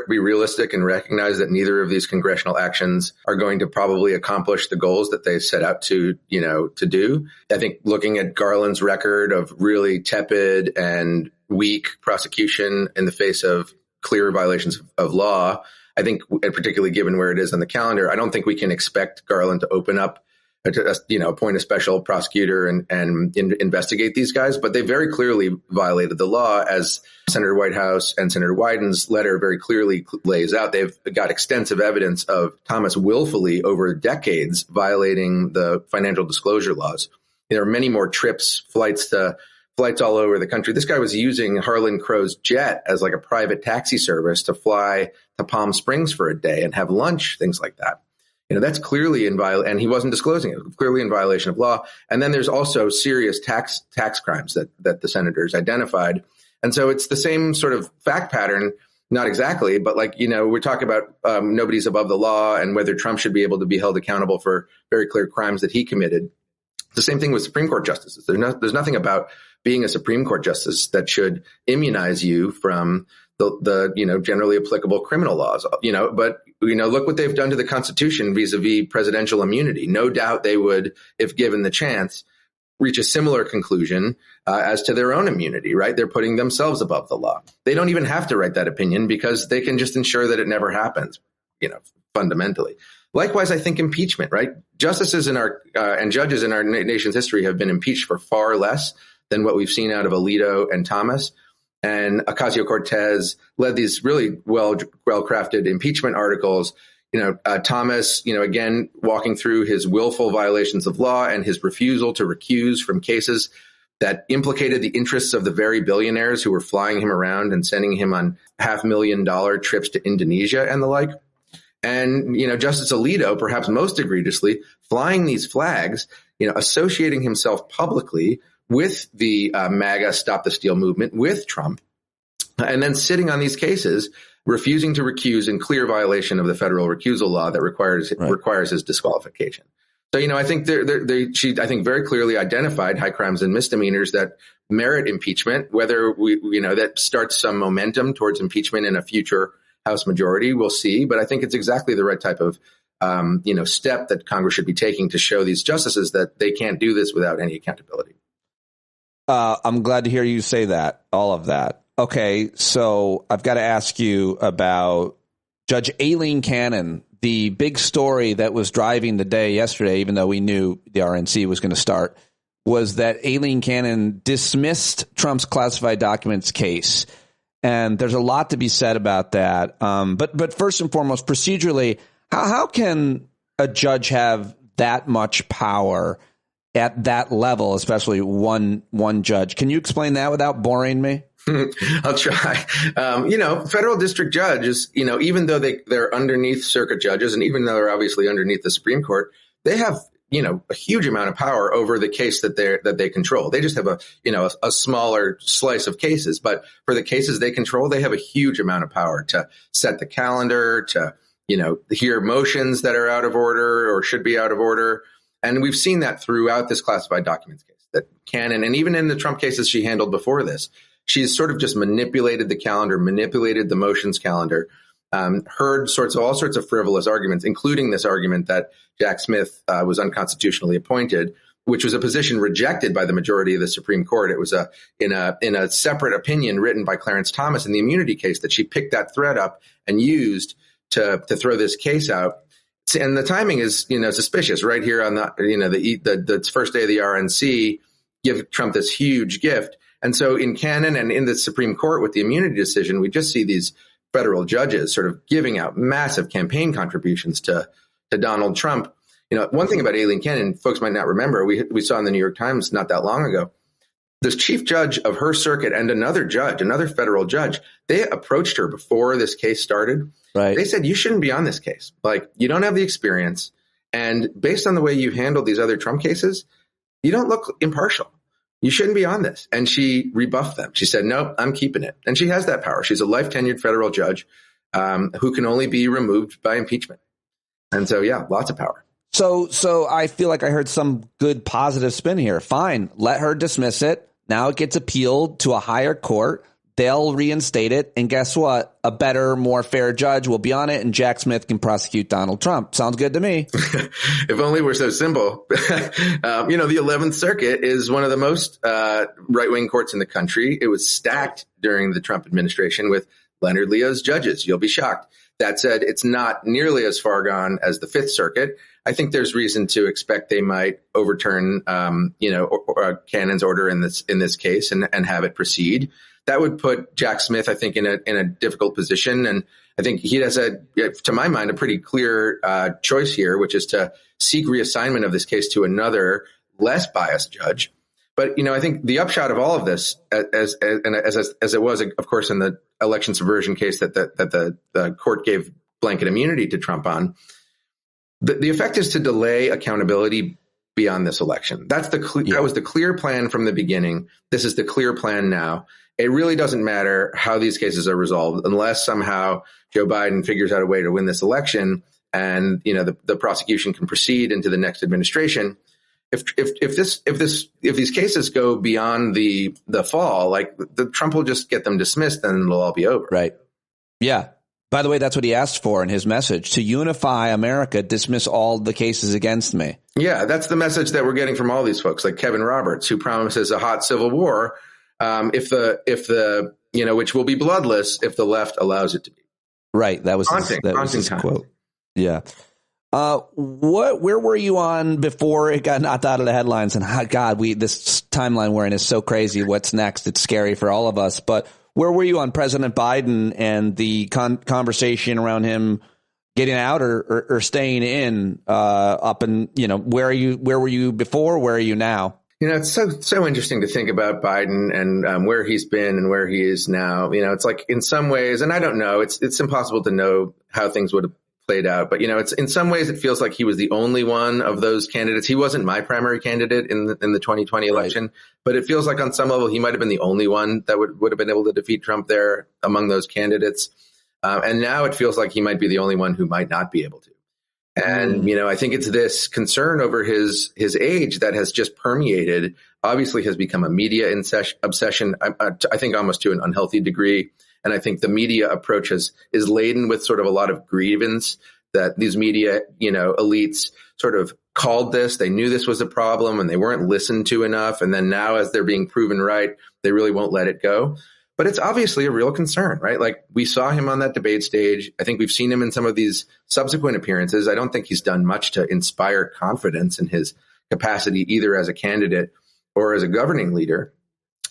be realistic and recognize that neither of these congressional actions are going to probably accomplish the goals that they set out to do. I think looking at Garland's record of really tepid and weak prosecution in the face of clear violations of law, I think, and particularly given where it is on the calendar, I don't think we can expect Garland to open up, appoint a special prosecutor and investigate these guys. But they very clearly violated the law, as Senator Whitehouse and Senator Wyden's letter very clearly lays out. They've got extensive evidence of Thomas willfully over decades violating the financial disclosure laws. There are many more flights all over the country. This guy was using Harlan Crow's jet as like a private taxi service to fly to Palm Springs for a day and have lunch, things like that. That's clearly and he wasn't disclosing it, clearly in violation of law. And then there's also serious tax crimes that the senators identified. And so it's the same sort of fact pattern, not exactly, but we're talking about nobody's above the law and whether Trump should be able to be held accountable for very clear crimes that he committed. The same thing with Supreme Court justices. There's nothing about being a Supreme Court justice that should immunize you from the generally applicable criminal laws. But look what they've done to the Constitution vis-a-vis presidential immunity. No doubt they would, if given the chance, reach a similar conclusion as to their own immunity, right? They're putting themselves above the law. They don't even have to write that opinion because they can just ensure that it never happens, fundamentally. Likewise, I think impeachment, right? Justices and judges in our nation's history have been impeached for far less than what we've seen out of Alito and Thomas. And Ocasio-Cortez led these really well-crafted impeachment articles. Thomas, again, walking through his willful violations of law and his refusal to recuse from cases that implicated the interests of the very billionaires who were flying him around and sending him on $500,000 trips to Indonesia and the like. And, Justice Alito, perhaps most egregiously, flying these flags, associating himself publicly with the MAGA Stop the Steal movement, with Trump, and then sitting on these cases, refusing to recuse in clear violation of the federal recusal law that requires his disqualification. So, I think she very clearly identified high crimes and misdemeanors that merit impeachment. Whether that starts some momentum towards impeachment in a future House majority, we'll see. But I think it's exactly the right type of step that Congress should be taking to show these justices that they can't do this without any accountability. I'm glad to hear you say that, all of that. Okay, so I've got to ask you about Judge Aileen Cannon, the big story that was driving the day yesterday, even though we knew the RNC was going to start, was that Aileen Cannon dismissed Trump's classified documents case. And there's a lot to be said about that. But first and foremost, procedurally, how can a judge have that much power at that level, especially one judge? Can you explain that without boring me? I'll try. Federal district judges, even though they're underneath circuit judges and even though they're obviously underneath the Supreme Court, they have, a huge amount of power over the case that they control. They just have a smaller slice of cases. But for the cases they control, they have a huge amount of power to set the calendar, to, hear motions that are out of order or should be out of order. And we've seen that throughout this classified documents case, that Cannon, and even in the Trump cases she handled before this, She's sort of just manipulated the calendar, manipulated the motions calendar, heard all sorts of frivolous arguments, including this argument that Jack Smith was unconstitutionally appointed, which was a position rejected by the majority of the Supreme Court. It was in a separate opinion written by Clarence Thomas in the immunity case that she picked that thread up and used to throw this case out. And the timing is, suspicious. Right here on the first day of the RNC, give Trump this huge gift. And so in canon and in the Supreme Court with the immunity decision, we just see these federal judges sort of giving out massive campaign contributions to Donald Trump. One thing about Aileen Cannon, folks might not remember, we saw in the New York Times not that long ago, this chief judge of her circuit and another federal judge, they approached her before this case started. Right. They said, you shouldn't be on this case. Like, you don't have the experience. And based on the way you handled these other Trump cases, you don't look impartial. You shouldn't be on this. And she rebuffed them. She said, no, I'm keeping it. And she has that power. She's a life tenured federal judge who can only be removed by impeachment. And so, yeah, lots of power. So I feel like I heard some good positive spin here. Fine. Let her dismiss it. Now it gets appealed to a higher court. They'll reinstate it. And guess what? A better, more fair judge will be on it. And Jack Smith can prosecute Donald Trump. Sounds good to me. If only we're so simple. The 11th Circuit is one of the most right-wing courts in the country. It was stacked during the Trump administration with Leonard Leo's judges. You'll be shocked. That said, it's not nearly as far gone as the Fifth Circuit. I think there's reason to expect they might overturn, Cannon's order in this case and have it proceed. That would put Jack Smith, I think, in a difficult position. And I think he has to my mind, a pretty clear choice here, which is to seek reassignment of this case to another less biased judge. But, I think the upshot of all of this, as it was, of course, in the election subversion case that the court gave blanket immunity to Trump on, the effect is to delay accountability beyond this election. That was the clear plan from the beginning. This is the clear plan now. It really doesn't matter how these cases are resolved unless somehow Joe Biden figures out a way to win this election and, the prosecution can proceed into the next administration. If these cases go beyond the fall, like Trump will just get them dismissed, then it'll all be over. Right. Yeah. By the way, that's what he asked for in his message: to unify America, dismiss all the cases against me. Yeah, that's the message that we're getting from all these folks, like Kevin Roberts, who promises a hot civil war, if the which will be bloodless if the left allows it to be. Right. That was his quote. Yeah. Where were you on before it got knocked out of the headlines? And this timeline we're in is so crazy. What's next? It's scary for all of us. But where were you on President Biden and the conversation around him getting out or staying in? Where were you before? Where are you now? It's so interesting to think about Biden and where he's been and where he is now. It's like in some ways, and I don't know, it's impossible to know how things would have played out. But, it's in some ways it feels like he was the only one of those candidates. He wasn't my primary candidate in the 2020 election, right. But it feels like on some level he might have been the only one that would have been able to defeat Trump there among those candidates. And now it feels like he might be the only one who might not be able to. And, I think it's this concern over his age that has just permeated, obviously has become a media obsession, I think almost to an unhealthy degree. And I think the media approach is laden with sort of a lot of grievance that these media, elites sort of called this. They knew this was a problem and they weren't listened to enough. And then now as they're being proven right, they really won't let it go. But it's obviously a real concern, right? Like we saw him on that debate stage. I think we've seen him in some of these subsequent appearances. I don't think he's done much to inspire confidence in his capacity either as a candidate or as a governing leader.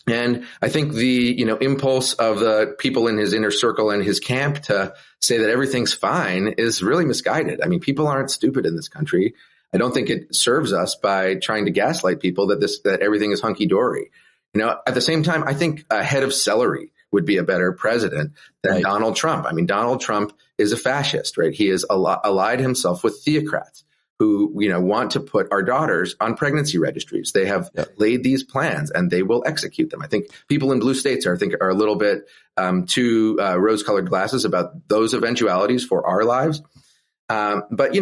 And I think the, impulse of the people in his inner circle and his camp to say that everything's fine is really misguided. I mean, people aren't stupid in this country. I don't think it serves us by trying to gaslight people that everything is hunky dory. At the same time, I think a head of celery would be a better president than right. Donald Trump. I mean, Donald Trump is a fascist, right? He has allied himself with theocrats who, want to put our daughters on pregnancy registries. They have laid these plans and they will execute them. I think people in blue states are a little bit too rose-colored glasses about those eventualities for our lives. But,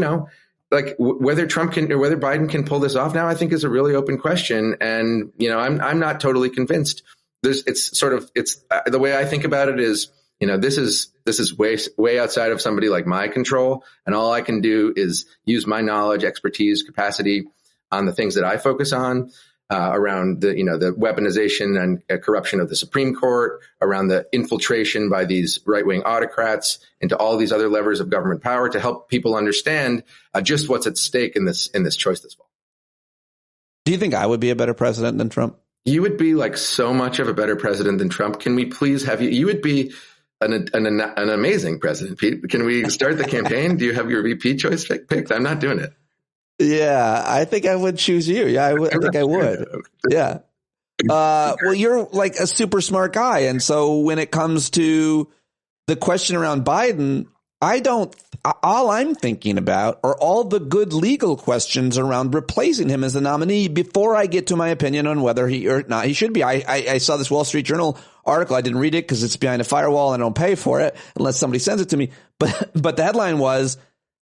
like whether Trump can or whether Biden can pull this off now, I think is a really open question. And, I'm not totally convinced the way I think about it is, this is way outside of somebody like my control. And all I can do is use my knowledge, expertise, capacity on the things that I focus on, around the weaponization and corruption of the Supreme Court, around the infiltration by these right-wing autocrats into all these other levers of government power, to help people understand just what's at stake in this choice this fall. Do you think I would be a better president than Trump? You would be like so much of a better president than Trump. Can we please have you? You would be an amazing president, Pete. Can we start the campaign? Do you have your VP choice picked? I'm not doing it. Yeah, I think I would choose you. Yeah, I think I would. Yeah. Well, you're like a super smart guy. And so when it comes to the question around Biden, all I'm thinking about are all the good legal questions around replacing him as the nominee before I get to my opinion on whether he or not he should be. I saw this Wall Street Journal article. I didn't read it because it's behind a firewall and I don't pay for it unless somebody sends it to me. But the headline was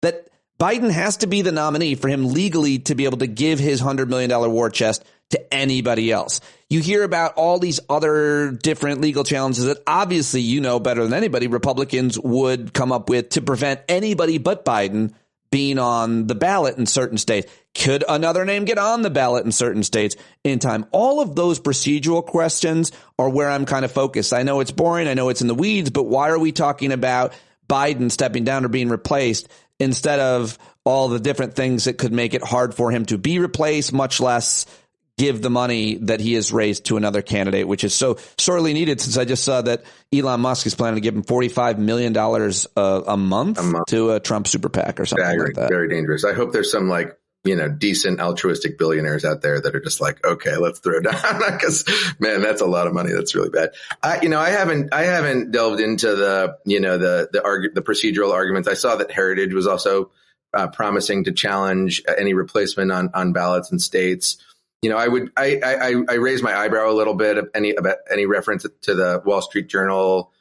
that Biden has to be the nominee for him legally to be able to give his $100 million war chest to anybody else. You hear about all these other different legal challenges that obviously better than anybody Republicans would come up with to prevent anybody but Biden being on the ballot in certain states. Could another name get on the ballot in certain states in time? All of those procedural questions are where I'm kind of focused. I know it's boring. I know it's in the weeds, but why are we talking about Biden stepping down or being replaced instead of all the different things that could make it hard for him to be replaced, much less give the money that he has raised to another candidate, which is so sorely needed, since I just saw that Elon Musk is planning to give him $45 million a month to a Trump super PAC or something like that. Very dangerous. I hope there's some decent altruistic billionaires out there that are just like, okay, let's throw down, because man, that's a lot of money. That's really bad. I haven't delved into the procedural arguments. I saw that Heritage was also promising to challenge any replacement on ballots in states. I raise my eyebrow a little bit about any reference to the Wall Street Journal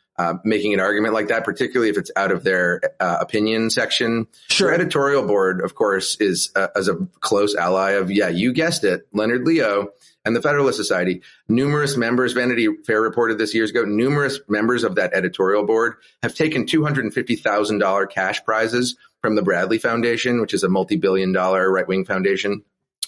making an argument like that, particularly if it's out of their opinion section. Sure. Their editorial board, of course, is as a close ally of, you guessed it, Leonard Leo and the Federalist Society. Numerous members, Vanity Fair reported this years ago, numerous members of that editorial board have taken $250,000 cash prizes from the Bradley Foundation, which is a multi-billion-dollar right-wing foundation.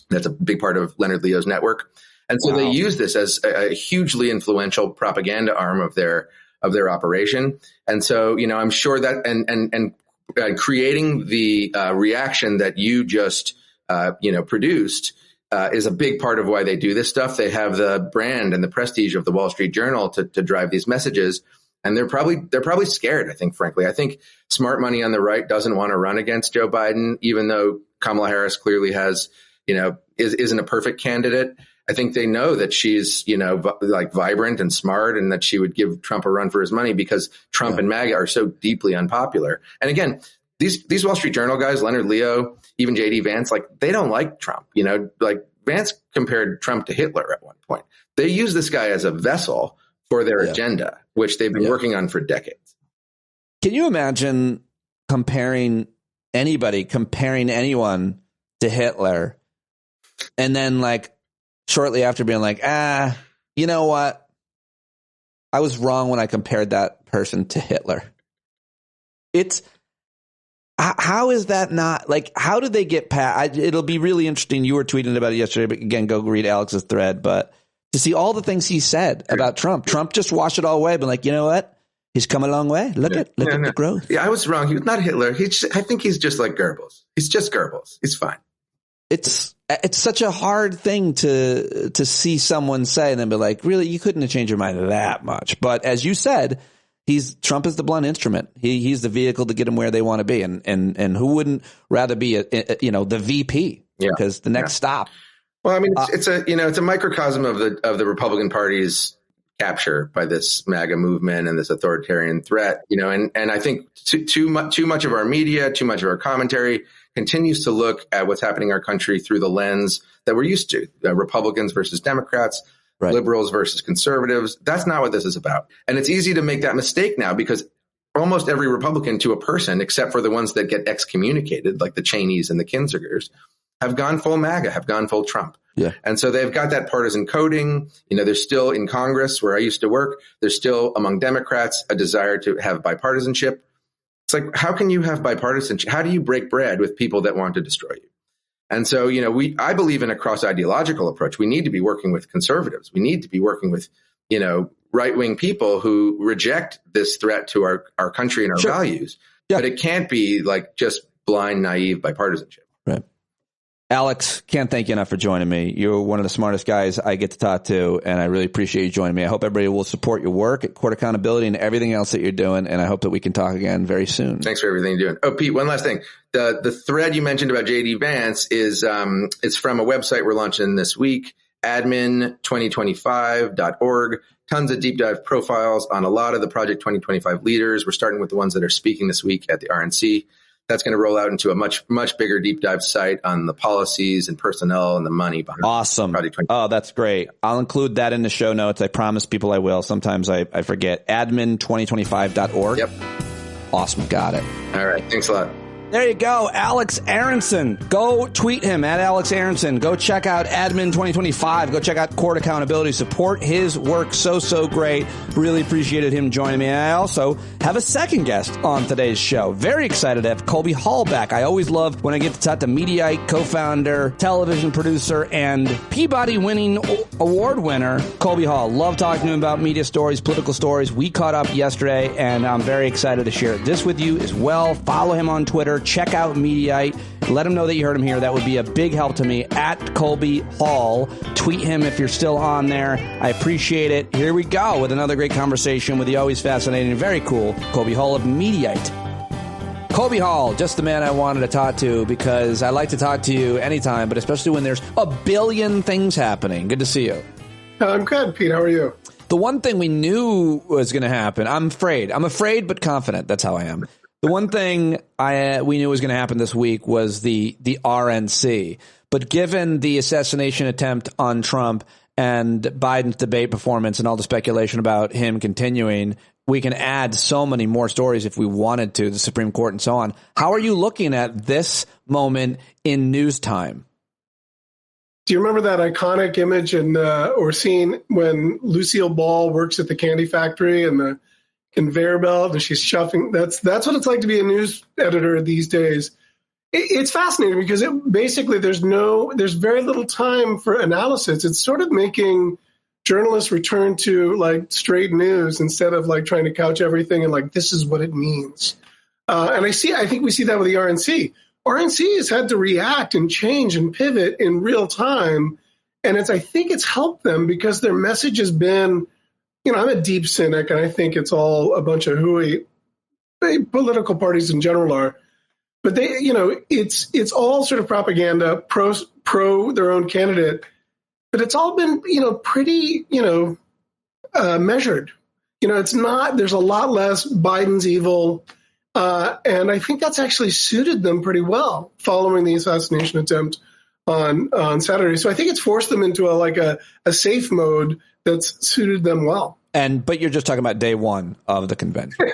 That's a big part of Leonard Leo's network. And so They use this as a hugely influential propaganda arm of their operation. And so, I'm sure that and creating the reaction that you just, produced is a big part of why they do this stuff. They have the brand and the prestige of the Wall Street Journal to drive these messages. And they're probably scared, I think, frankly. I think smart money on the right doesn't want to run against Joe Biden, even though Kamala Harris clearly has, isn't a perfect candidate. I think they know that she's, vibrant and smart, and that she would give Trump a run for his money because Trump and MAGA are so deeply unpopular. And again, these Wall Street Journal guys, Leonard Leo, even JD Vance, they don't like Trump. Vance compared Trump to Hitler at one point. They use this guy as a vessel for their agenda, which they've been working on for decades. Can you imagine comparing anyone to Hitler, and then shortly after being you know what? I was wrong when I compared that person to Hitler. How is that not how did they get past? It'll be really interesting. You were tweeting about it yesterday, but again, go read Alex's thread. But to see all the things he said about Trump just washed it all away. But you know what? He's come a long way. Look at the growth. Yeah, I was wrong. He was not Hitler. I think he's just like Goebbels. He's just Goebbels. He's fine. It's such a hard thing to see someone say and then be like, really, you couldn't have changed your mind that much. But as you said, Trump is the blunt instrument. He's the vehicle to get him where they want to be. And who wouldn't rather be the VP? Because the next stop. Well, I mean, it's a microcosm of the Republican Party's capture by this MAGA movement and this authoritarian threat. And I think too much of our media, too much of our commentary continues to look at what's happening in our country through the lens that we're used to, Republicans versus Democrats, liberals versus conservatives. That's not what this is about. And it's easy to make that mistake now because almost every Republican to a person, except for the ones that get excommunicated, like the Cheneys and the Kinzigers, have gone full MAGA, have gone full Trump. Yeah. And so they've got that partisan coding. There's still in Congress where I used to work, there's still among Democrats a desire to have bipartisanship. It's like, how can you have bipartisanship? How do you break bread with people that want to destroy you? And so, I believe in a cross-ideological approach. We need to be working with conservatives. We need to be working with, right-wing people who reject this threat to our country and our values. Yeah. But it can't be like just blind, naive bipartisanship. Right. Alex, can't thank you enough for joining me. You're one of the smartest guys I get to talk to, and I really appreciate you joining me. I hope everybody will support your work at Court Accountability and everything else that you're doing, and I hope that we can talk again very soon. Thanks for everything you're doing. Oh, Pete, one last thing. The thread you mentioned about J.D. Vance is it's from a website we're launching this week, admin2025.org. Tons of deep dive profiles on a lot of the Project 2025 leaders. We're starting with the ones that are speaking this week at the RNC. That's going to roll out into a much, much bigger deep dive site on the policies and personnel and the money behind Awesome. Project 2025. Oh, that's great. I'll include that in the show notes. I promise people I will. Sometimes I forget. Admin2025.org. Yep. Awesome. Got it. All right. Thanks a lot. There you go. Alex Aronson. Go tweet him at Alex Aronson. Go check out Admin 2025. Go check out Court Accountability. Support his work. So great. Really appreciated him joining me. And I also have a second guest on today's show. Very excited to have Colby Hall back. I always love when I get to talk to Mediaite co-founder, television producer, and Peabody-winning award winner, Colby Hall. Love talking to him about media stories, political stories. We caught up yesterday, and I'm very excited to share this with you as well. Follow him on Twitter. Check out Mediaite. Let him know that you heard him here. That would be a big help to me. At Colby Hall. Tweet him if you're still on there. I appreciate it. Here we go with another great conversation with the always fascinating and very cool Colby Hall of Mediaite. Colby Hall, just the man I wanted to talk to because I like to talk to you anytime, but especially when there's a billion things happening. Good to see you. I'm good, Pete. How are you? The one thing we knew was going to happen, I'm afraid but confident. That's how I am. The one thing we knew was going to happen this week was the RNC. But given the assassination attempt on Trump and Biden's debate performance and all the speculation about him continuing, we can add so many more stories if we wanted to, the Supreme Court and so on. How are you looking at this moment in news time? Do you remember that iconic image or scene when Lucille Ball works at the candy factory and the conveyor belt and she's shuffling? That's what it's like to be a news editor these days. It's fascinating because there's very little time for analysis. It's sort of making journalists return to like straight news instead of like trying to couch everything and like, this is what it means. And I think we see that with the RNC. RNC has had to react and change and pivot in real time. And I think it's helped them because their message has been, I'm a deep cynic, and I think it's all a bunch of hooey. Political parties in general are, but it's all sort of propaganda pro their own candidate. But it's all been, pretty, measured. It's not. There's a lot less Biden's evil, and I think that's actually suited them pretty well following the assassination attempt on Saturday. So I think it's forced them into a safe mode that's suited them well. But you're just talking about day one of the convention.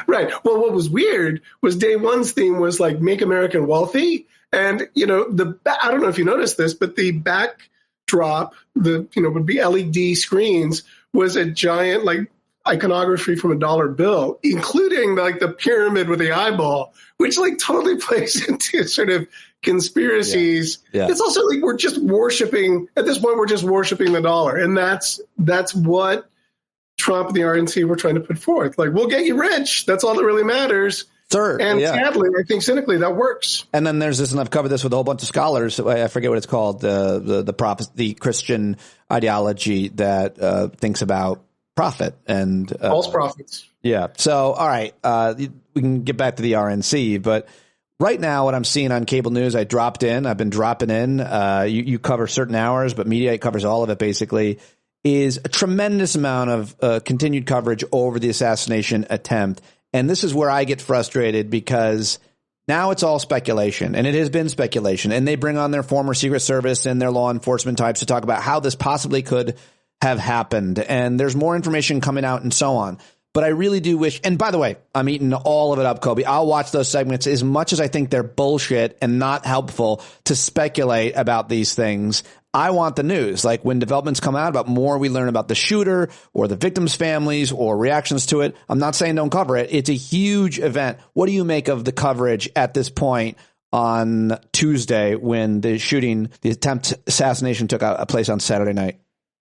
Right. Well, what was weird was day one's theme was like make America wealthy. And, I don't know if you noticed this, but the backdrop, would be LED screens, was a giant iconography from a dollar bill, including the pyramid with the eyeball, which totally plays into sort of conspiracies. Yeah. It's also we're just worshiping the dollar. And that's what Trump and the RNC were trying to put forth. We'll get you rich. That's all that really matters. Sure. And sadly, I think cynically that works. And then there's this, and I've covered this with a whole bunch of scholars. I forget what it's called, the Christian ideology that thinks about profit and false prophets. Yeah. So, all right, we can get back to the RNC, but right now, what I'm seeing on cable news, I've been dropping in. You cover certain hours, but Mediaite covers all of it basically. Is a tremendous amount of continued coverage over the assassination attempt. And this is where I get frustrated because now it's all speculation, and it has been speculation. And they bring on their former Secret Service and their law enforcement types to talk about how this possibly could have happened. And there's more information coming out and so on. But I really do wish, and by the way, I'm eating all of it up, Colby. I'll watch those segments as much as I think they're bullshit and not helpful to speculate about these things. I want the news. Like when developments come out about more we learn about the shooter or the victims' families or reactions to it. I'm not saying don't cover it. It's a huge event. What do you make of the coverage at this point on Tuesday when the shooting, the attempt assassination took place on Saturday night?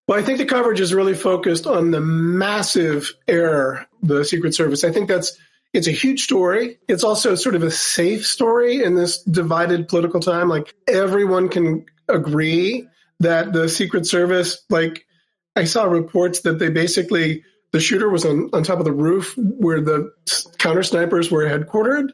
Well, I think the coverage is really focused on the massive error, the Secret Service. I think it's a huge story. It's also sort of a safe story in this divided political time. Like everyone can agree that the Secret Service, like I saw reports that the shooter was on top of the roof where the counter snipers were headquartered.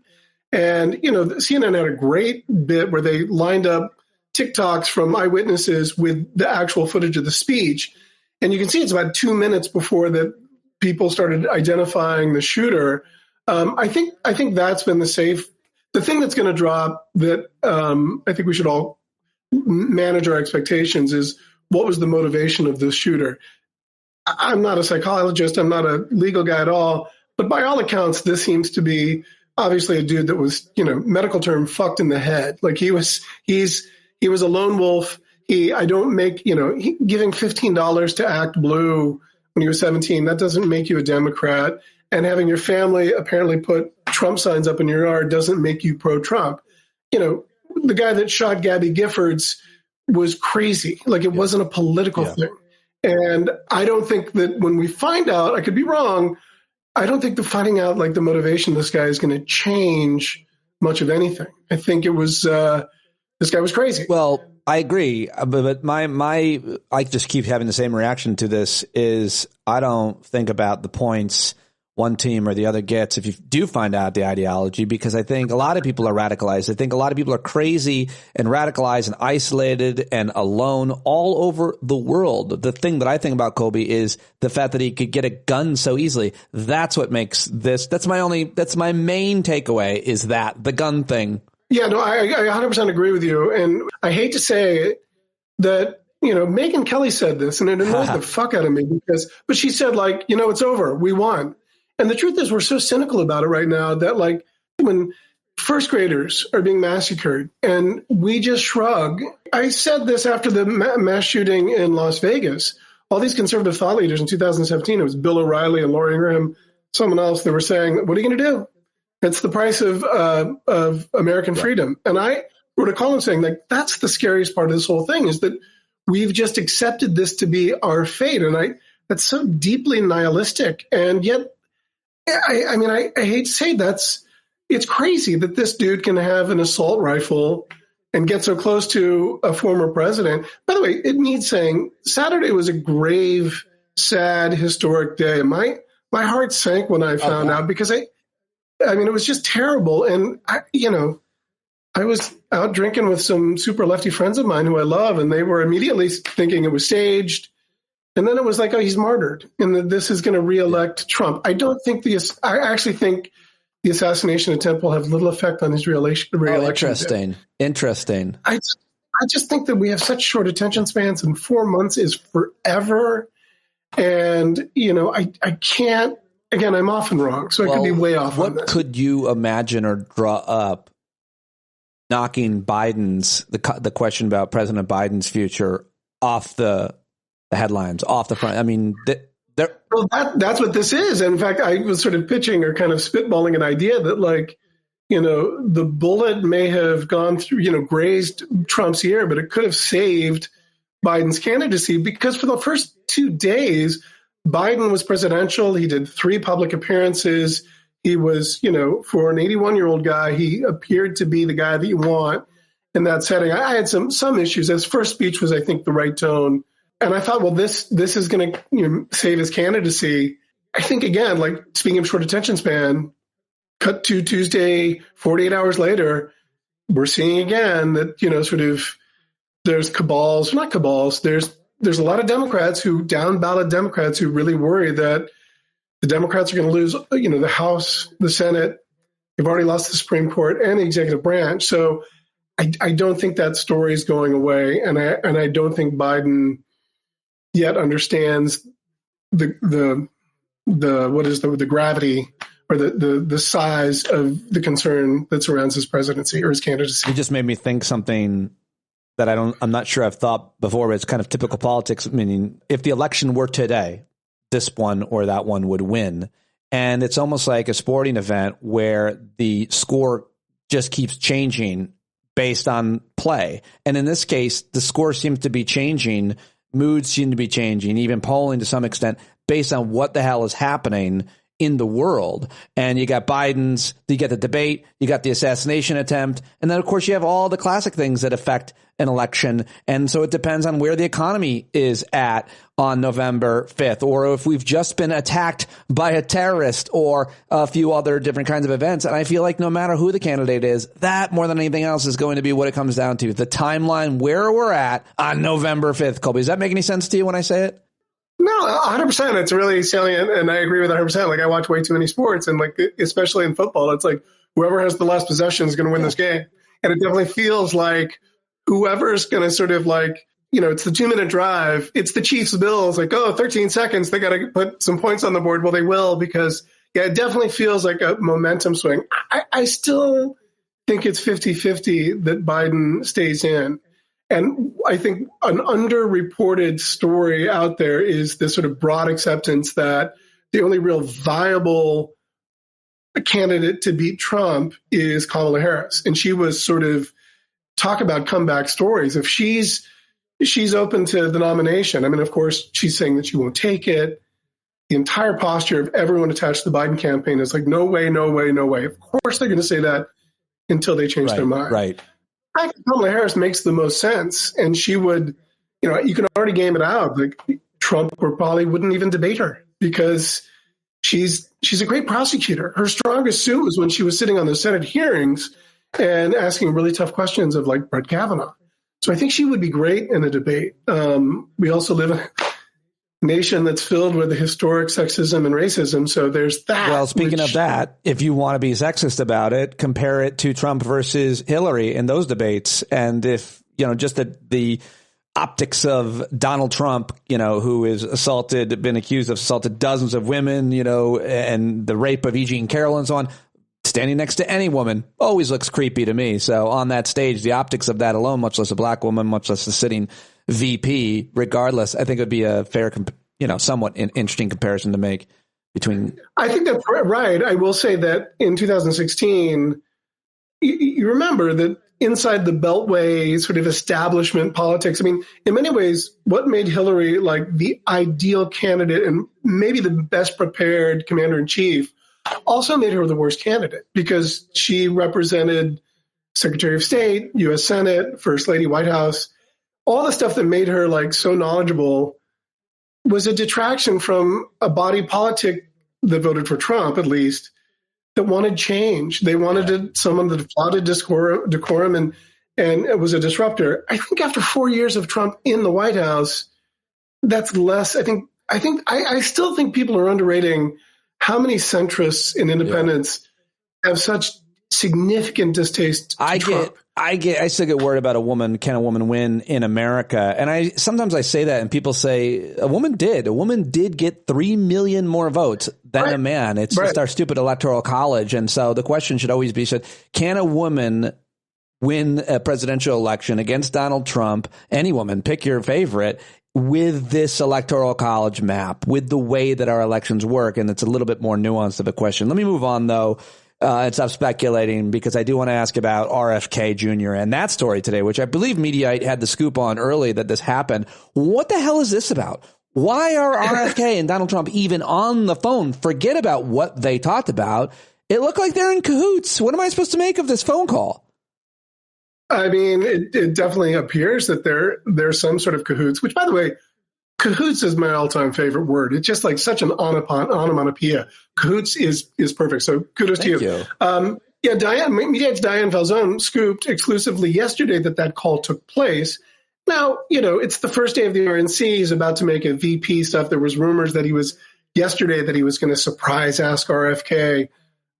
And, CNN had a great bit where they lined up TikToks from eyewitnesses with the actual footage of the speech. And you can see it's about 2 minutes before that people started identifying the shooter. I think that's been the thing that's going to drop that I think we should all manage our expectations is what was the motivation of this shooter. I'm not a psychologist. I'm not a legal guy at all. But by all accounts, this seems to be obviously a dude that was, medical term, fucked in the head. Like he was a lone wolf. Giving $15 to Act Blue when he was 17, that doesn't make you a Democrat. And having your family apparently put Trump signs up in your yard doesn't make you pro-Trump. The guy that shot Gabby Giffords was crazy. Like it wasn't a political thing. And I don't think that when we find out, I could be wrong, I don't think finding out like the motivation of this guy is going to change much of anything. I think it was this guy was crazy. Well, I agree, but I just keep having the same reaction to this. Is I don't think about the points one team or the other gets if you do find out the ideology, because I think a lot of people are radicalized. I think a lot of people are crazy and radicalized and isolated and alone all over the world. The thing that I think about Colby is the fact that he could get a gun so easily. That's what makes this. That's my main takeaway is that the gun thing. Yeah, no, I 100% agree with you. And I hate to say that, Megyn Kelly said this and it annoys the fuck out of me but she said it's over. We won. And the truth is we're so cynical about it right now that when first graders are being massacred and we just shrug. I said this after the mass shooting in Las Vegas. All these conservative thought leaders in 2017, it was Bill O'Reilly and Laura Ingraham, someone else, they were saying, what are you going to do? It's the price of American freedom. And I wrote a column saying that's the scariest part of this whole thing is that we've just accepted this to be our fate. And that's so deeply nihilistic. And yet, I hate to say it's crazy that this dude can have an assault rifle and get so close to a former president. By the way, it needs saying Saturday was a grave, sad, historic day. My heart sank when I found out because it was just terrible. And I was out drinking with some super lefty friends of mine who I love, and they were immediately thinking it was staged. And then it was like, oh, he's martyred, and that this is going to reelect Trump. I actually think the assassination attempt will have little effect on his reelection. Interesting. I just think that we have such short attention spans, and 4 months is forever. And, I can't, again, I'm often wrong, so I could be way off on this. What could you imagine or draw up knocking the question about President Biden's future off the headlines, off the front? I mean, well, that's what this is. In fact, I was sort of pitching or kind of spitballing an idea that the bullet may have gone through, grazed Trump's ear, but it could have saved Biden's candidacy because for the first 2 days, Biden was presidential. He did 3 public appearances. He was, for an 81-year-old guy, he appeared to be the guy that you want in that setting. I had some issues. His first speech was, I think, the right tone. And I thought, well, this is going to save his candidacy. I think, again, speaking of short attention span, cut to Tuesday, 48 hours later, we're seeing again that, there's cabals, not cabals, there's a lot of Democrats down ballot Democrats who really worry that the Democrats are going to lose, the House, the Senate. They've already lost the Supreme Court and the executive branch. So I don't think that story is going away. And I don't think Biden yet understands the the gravity or the size of the concern that surrounds his presidency or his candidacy. You just made me think something that I'm not sure I've thought before, but it's kind of typical politics, meaning if the election were today, this one or that one would win. And it's almost like a sporting event where the score just keeps changing based on play. And in this case, the score seems to be changing. Moods seem to be changing, even polling to some extent, based on what the hell is happening in the world. And you got you got the debate, you got the assassination attempt, and then of course you have all the classic things that affect an election. And so it depends on where the economy is at on November 5th, or if we've just been attacked by a terrorist or a few other different kinds of events. And I feel like no matter who the candidate is, that more than anything else is going to be what it comes down to. The timeline where we're at on November 5th. Colby, does that make any sense to you when I say it? No, 100%. It's really salient, and I agree with 100%. Like, I watch way too many sports, and like, especially in football, it's like whoever has the last possession is going to win this game. And it definitely feels like whoever's going to sort of like, it's the 2-minute drive. It's the Chiefs Bills, like, 13 seconds. They got to put some points on the board. Well, they will, because it definitely feels like a momentum swing. I still think it's 50-50 that Biden stays in. And I think an underreported story out there is this sort of broad acceptance that the only real viable candidate to beat Trump is Kamala Harris. And she was sort of talk about comeback stories. If she's open to the nomination, I mean, of course, she's saying that she won't take it. The entire posture of everyone attached to the Biden campaign is like, no way, no way, no way. Of course, they're going to say that until they change their mind. Right. I think Kamala Harris makes the most sense, and she would, you can already game it out. Like, Trump probably wouldn't even debate her because she's a great prosecutor. Her strongest suit was when she was sitting on the Senate hearings and asking really tough questions of like Brett Kavanaugh. So I think she would be great in a debate. We also live in a nation that's filled with historic sexism and racism. So there's that. Well, speaking of that, if you want to be sexist about it, compare it to Trump versus Hillary in those debates. And if, just the optics of Donald Trump, who is been accused of assaulted dozens of women, and the rape of E. Jean Carroll and so on, standing next to any woman always looks creepy to me. So on that stage, the optics of that alone, much less a black woman, much less a sitting VP, regardless, I think it would be a fair, somewhat interesting comparison to make between. I think that's right. I will say that in 2016, you remember that inside the Beltway sort of establishment politics, I mean, in many ways, what made Hillary like the ideal candidate and maybe the best prepared commander in chief also made her the worst candidate because she represented Secretary of State, U.S. Senate, First Lady, White House. All the stuff that made her like so knowledgeable was a detraction from a body politic that voted for Trump, at least, that wanted change. They wanted someone that flaunted decorum and it was a disruptor. I think after 4 years of Trump in the White House, that's less. I still think people are underrating how many centrists and independents have such significant distaste to Trump. I still get worried about can a woman win in America? And sometimes I say that and people say a woman did get 3 million more votes than a man. It's just our stupid electoral college. And so the question should always be said, can a woman win a presidential election against Donald Trump? Any woman, pick your favorite, with this electoral college map, with the way that our elections work. And it's a little bit more nuanced of a question. Let me move on though. And stop speculating because I do want to ask about RFK Jr. and that story today, which I believe Mediaite had the scoop on early that this happened. What the hell is this about? Why are RFK and Donald Trump even on the phone? Forget about what they talked about. It looked like they're in cahoots. What am I supposed to make of this phone call? I mean, it definitely appears that there's some sort of cahoots, which, by the way, cahoots is my all-time favorite word. It's just like such an onomatopoeia. Cahoots is perfect. So kudos to you. Mediaite's Diane Falzone scooped exclusively yesterday that call took place. Now, it's the first day of the RNC. He's about to make a VP stuff. There was rumors that he was going to surprise ask RFK.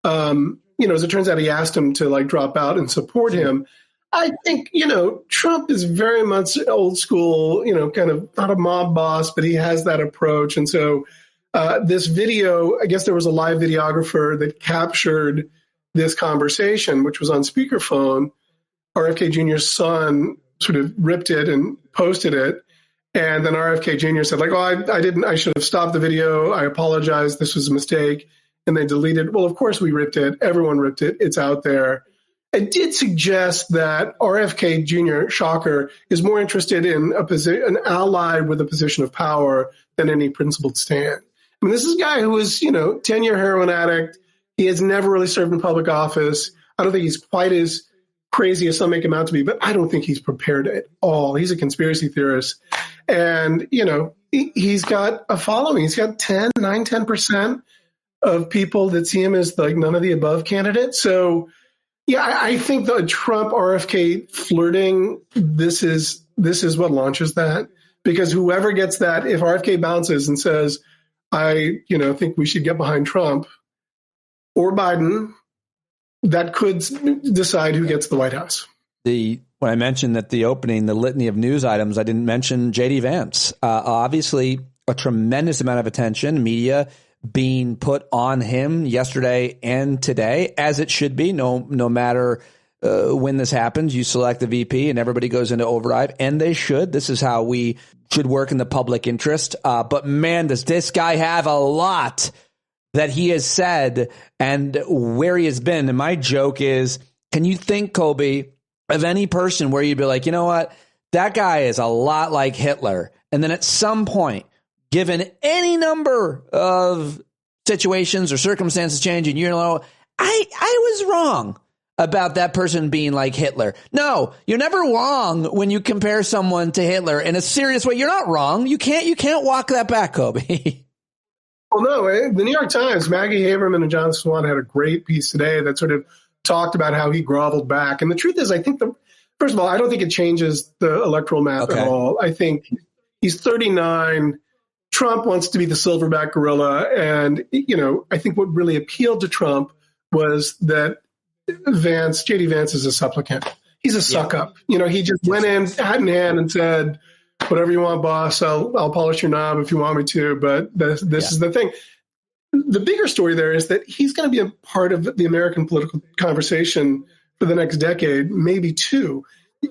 As it turns out, he asked him to like drop out and support him. I think, Trump is very much old school, kind of not a mob boss, but he has that approach. And so this video, I guess there was a live videographer that captured this conversation, which was on speakerphone. RFK Jr.'s son sort of ripped it and posted it. And then RFK Jr. said, like, I should have stopped the video. I apologize. This was a mistake. And they deleted. Well, of course we ripped it. Everyone ripped it. It's out there. It did suggest that RFK Jr., shocker, is more interested in an ally with a position of power than any principled stand. I mean, this is a guy who was, 10-year heroin addict. He has never really served in public office. I don't think he's quite as crazy as some make him out to be, but I don't think he's prepared at all. He's a conspiracy theorist. And, he's got a following. He's got 10% of people that see him as like none of the above candidate. So, yeah, I think the Trump RFK flirting, this is what launches that, because whoever gets that, if RFK bounces and says, I think we should get behind Trump or Biden, that could decide who gets the White House. When I mentioned that the litany of news items, I didn't mention J.D. Vance. Obviously, a tremendous amount of attention, media being put on him yesterday and today, as it should be. No matter when this happens, you select the VP and everybody goes into overdrive, and they should. This is how we should work in the public interest. But man, does this guy have a lot that he has said and where he has been. And my joke is, can you think, Colby, of any person where you'd be like, you know what, that guy is a lot like Hitler. And then at some point, given any number of situations or circumstances changing, I was wrong about that person being like Hitler. No, you're never wrong when you compare someone to Hitler in a serious way. You're not wrong. You can't walk that back, Colby. Well, no, the New York Times, Maggie Haberman and John Swan had a great piece today that sort of talked about how he groveled back. And the truth is, I think first of all, I don't think it changes the electoral map at all. I think he's 39. Trump wants to be the silverback gorilla. And, I think what really appealed to Trump was that J.D. Vance is a supplicant. He's a suck up. He just went in hat in hand and said, whatever you want, boss, I'll polish your knob if you want me to. But this is the thing. The bigger story there is that he's going to be a part of the American political conversation for the next decade, maybe two.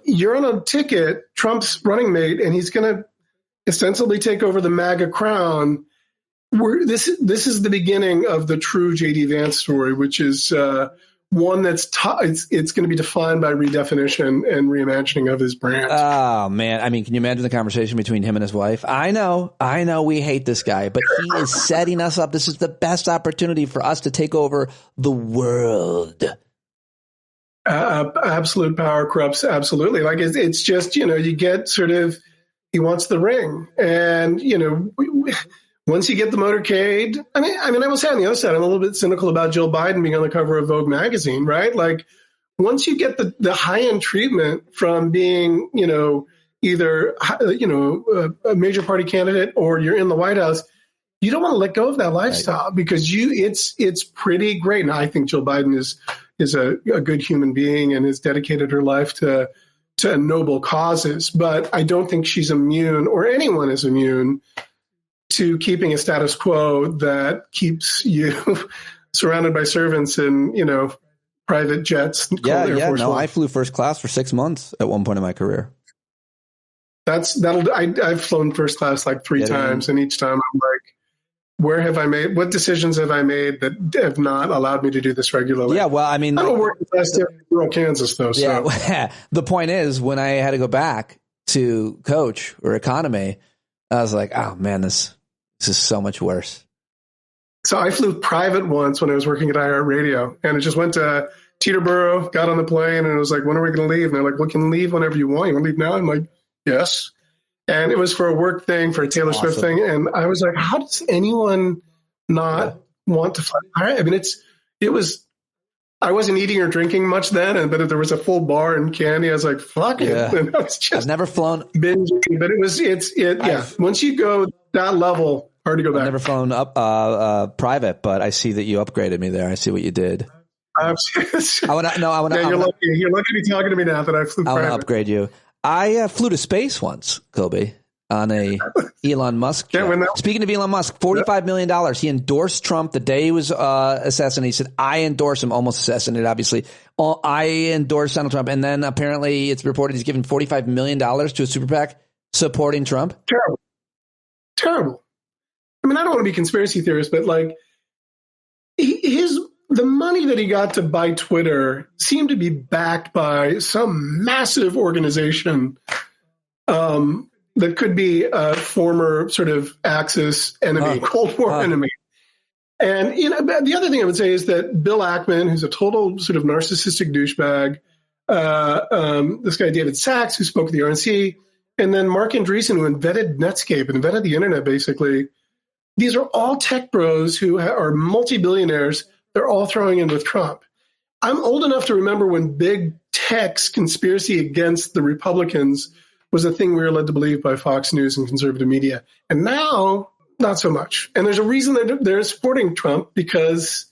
You're on a ticket, Trump's running mate, and he's going to ostensibly take over the MAGA crown. This is the beginning of the true J.D. Vance story, which is one that's it's going to be defined by redefinition and reimagining of his brand. Oh, man. I mean, can you imagine the conversation between him and his wife? I know we hate this guy, but he is setting us up. This is the best opportunity for us to take over the world. Absolute power corrupts. Absolutely. Like it's just, you get sort of, he wants the ring. And, once you get the motorcade, I mean, I will say on the other side, I'm a little bit cynical about Jill Biden being on the cover of Vogue magazine, right? Like once you get the high-end treatment from being, either, a major party candidate or you're in the White House, you don't want to let go of that lifestyle because it's pretty great. And I think Jill Biden is a good human being and has dedicated her life to noble causes. But I don't think she's immune, or anyone is immune, to keeping a status quo that keeps you surrounded by servants in, private jets. I flew first class for 6 months at one point in my career. I've flown first class like three times, and each time I'm like, what decisions have I made that have not allowed me to do this regularly? Yeah, well, I mean, I don't work in rural Kansas, though. So. Yeah, the point is, when I had to go back to coach or economy, I was like, oh man, this is so much worse. So I flew private once when I was working at iHeartRadio, and it just went to Teterboro, got on the plane, and it was like, when are we going to leave? And they're like, we can leave whenever you want. You want to leave now? I'm like, yes. And it was for a work thing, for a Taylor Swift thing. And I was like, how does anyone not want to fly? I mean, I wasn't eating or drinking much then, but if there was a full bar and candy, I was like, fuck it. And I was just I've never flown binging, but once you go that level, hard to go back. I've never flown up private, but I see that you upgraded me there. I see what you did. You're lucky to be talking to me now that I flew private. I want to upgrade you. I flew to space once, Colby. on a Elon Musk jet. Speaking of Elon Musk, $45 million. He endorsed Trump the day he was assassinated. He said, I endorse him, almost assassinated, obviously. I endorse Donald Trump. And then apparently it's reported he's given $45 million to a super PAC supporting Trump. Terrible. I mean, I don't want to be conspiracy theorist, but like the money that he got to buy Twitter seemed to be backed by some massive organization that could be a former sort of Axis enemy, Cold War enemy. And the other thing I would say is that Bill Ackman, who's a total sort of narcissistic douchebag, this guy David Sachs, who spoke at the RNC, and then Mark Andreessen, who invented Netscape and invented the internet, basically. These are all tech bros who are multi-billionaires. They're all throwing in with Trump. I'm old enough to remember when big tech's conspiracy against the Republicans was a thing we were led to believe by Fox News and conservative media. And now, not so much. And there's a reason that they're supporting Trump, because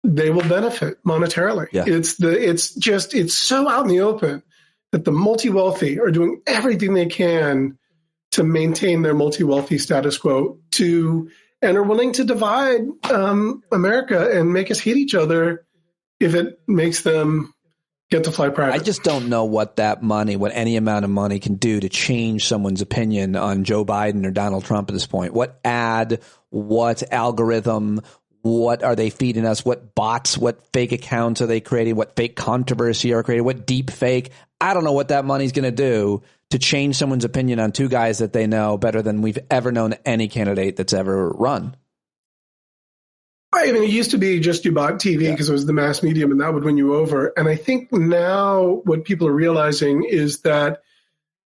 they will benefit monetarily. Yeah. It's so out in the open that the multi-wealthy are doing everything they can to maintain their multi-wealthy status quo and are willing to divide America and make us hate each other if it makes them get to fly private. I just don't know what any amount of money can do to change someone's opinion on Joe Biden or Donald Trump at this point. What ad, what algorithm, what are they feeding us? What bots, what fake accounts are they creating? What fake controversy are creating? What deep fake? I don't know what that money's going to do to change someone's opinion on two guys that they know better than we've ever known any candidate that's ever run. I mean, it used to be just you bought TV because it was the mass medium and that would win you over. And I think now what people are realizing is that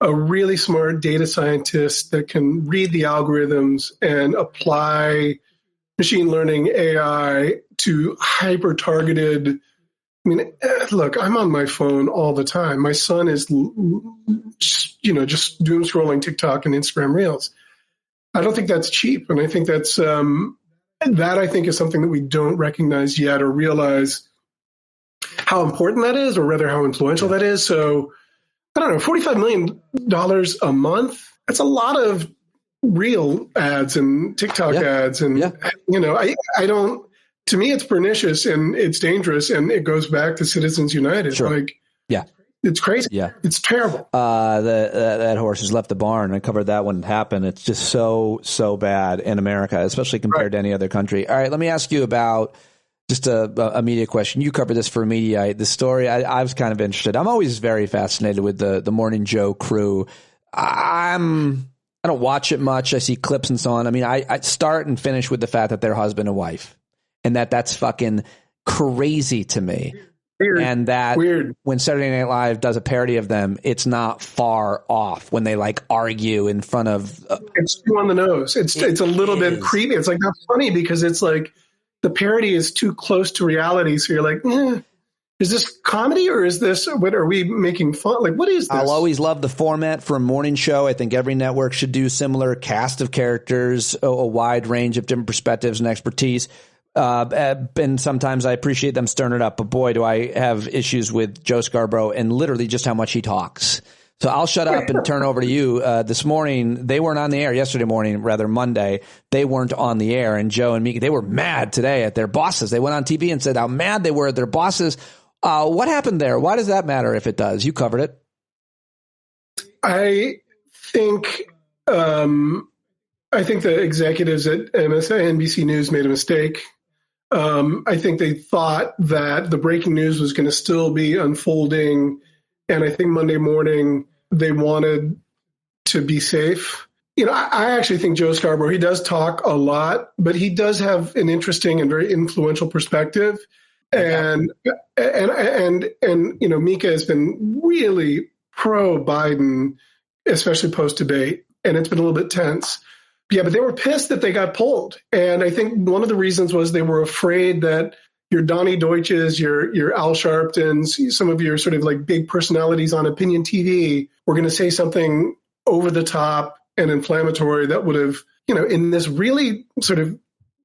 a really smart data scientist that can read the algorithms and apply machine learning AI to hyper-targeted. I mean, look, I'm on my phone all the time. My son is, just doom scrolling TikTok and Instagram Reels. I don't think that's cheap. And I think that's, I think is something that we don't recognize yet or realize how important that is, or rather how influential that is. So I don't know, $45 million a month. That's a lot of Reel ads and TikTok ads. And, I don't, to me, it's pernicious and it's dangerous. And it goes back to Citizens United. Sure. It's crazy. Yeah. It's terrible. That horse has left the barn. I covered that when it happened. It's just so bad in America, especially compared to any other country. All right, let me ask you about just a media question. You covered this for Mediaite. The story, I was kind of interested. I'm always very fascinated with the Morning Joe crew. I don't watch it much. I see clips and so on. I mean, I start and finish with the fact that they're husband and wife, and that's fucking crazy to me. Weird. And that when Saturday Night Live does a parody of them, it's not far off when they argue in front of. It's too on the nose. It's a little bit creepy. It's not funny because it's the parody is too close to reality. So you're like, is this comedy or is this, what are we making fun? What is this? I'll always love the format for a morning show. I think every network should do similar cast of characters, a wide range of different perspectives and expertise. And sometimes I appreciate them stirring it up, but boy, do I have issues with Joe Scarborough and literally just how much he talks. So I'll shut up and turn over to you. This morning, they weren't on the air. Yesterday morning, rather Monday, they weren't on the air. And Joe and Mika, they were mad today at their bosses. They went on TV and said how mad they were at their bosses. What happened there? Why does that matter if it does? You covered it. I think the executives at MSNBC News made a mistake. I think they thought that the breaking news was going to still be unfolding. And I think Monday morning they wanted to be safe. I actually think Joe Scarborough, he does talk a lot, but he does have an interesting and very influential perspective. And Mika has been really pro Biden, especially post debate. And it's been a little bit tense. Yeah, but they were pissed that they got pulled. And I think one of the reasons was they were afraid that your Donnie Deutsches, your Al Sharptons, some of your sort of big personalities on opinion TV were going to say something over the top and inflammatory that would have, in this really sort of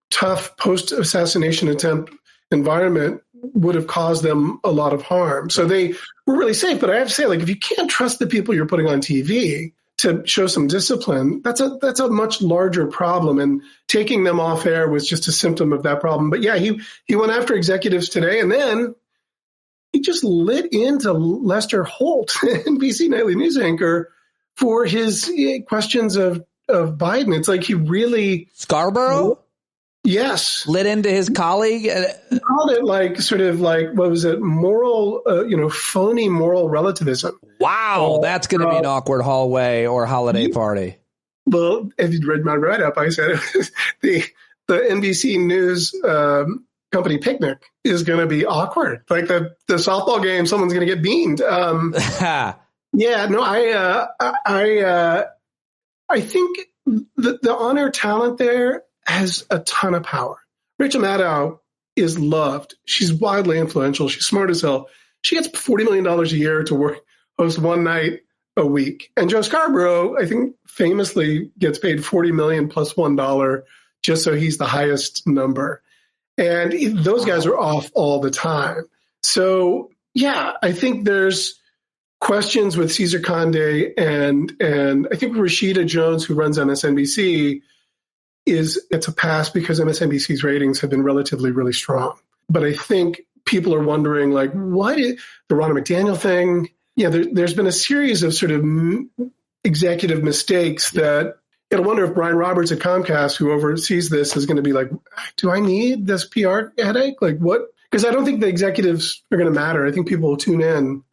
tough post-assassination attempt environment would have caused them a lot of harm. So they were really safe. But I have to say, if you can't trust the people you're putting on TV to show some discipline, that's a much larger problem. And taking them off air was just a symptom of that problem. But yeah, he went after executives today, and then he just lit into Lester Holt, NBC nightly news anchor, for his questions of Biden. It's like he really Scarborough. Yes. Lit into his colleague? He called it what was it? Moral, phony moral relativism. Wow. That's going to be an awkward hallway or holiday party. Well, if you'd read my write-up, I said the NBC News company picnic is going to be awkward. Like the softball game, someone's going to get beamed. Yeah, no, I think the on-air talent there has a ton of power. Rachel Maddow is loved. She's widely influential. She's smart as hell. She gets $40 million a year to host one night a week. And Joe Scarborough, I think, famously gets paid $40 million plus $1 just so he's the highest number. And those guys are off all the time. So, yeah, I think there's questions with Cesar Conde and I think Rashida Jones, who runs MSNBC, it's a pass because MSNBC's ratings have been relatively really strong. But I think people are wondering, like, what is the Ronna McDaniel thing? Yeah, there's been a series of sort of executive mistakes that you got to wonder if Brian Roberts at Comcast, who oversees this, is going to be like, do I need this PR headache? Like what? Because I don't think the executives are going to matter. I think people will tune in.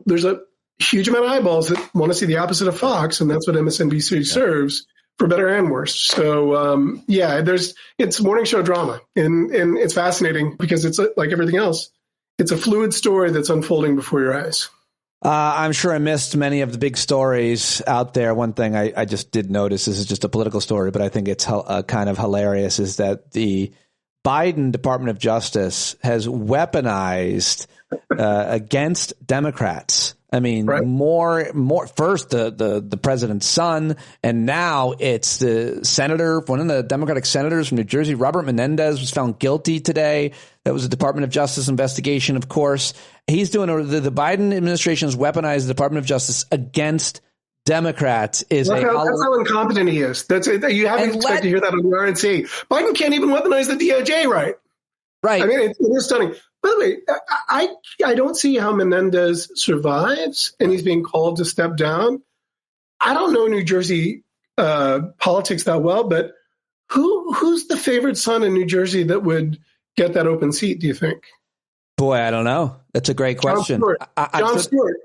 There's a huge amount of eyeballs that want to see the opposite of Fox, and that's what MSNBC serves, for better and worse. So, it's morning show drama, and it's fascinating because it's like everything else. It's a fluid story that's unfolding before your eyes. I'm sure I missed many of the big stories out there. One thing I just did notice, this is just a political story, but I think it's kind of hilarious, is that the Biden Department of Justice has weaponized against Democrats. I mean, right. more first the president's son, and now it's the senator, one of the Democratic senators from New Jersey, Robert Menendez, was found guilty today. That was a Department of Justice investigation, of course. He's doing the Biden administration has weaponized the Department of Justice against Democrats. That's how incompetent he is. That's it. You haven't expected to hear that on the RNC. Biden can't even weaponize the DOJ, right? Right. I mean, it is stunning. By the way, I don't see how Menendez survives, and he's being called to step down. I don't know New Jersey politics that well, but who's the favored son in New Jersey that would get that open seat, do you think? Boy, I don't know. That's a great question. Jon Stewart.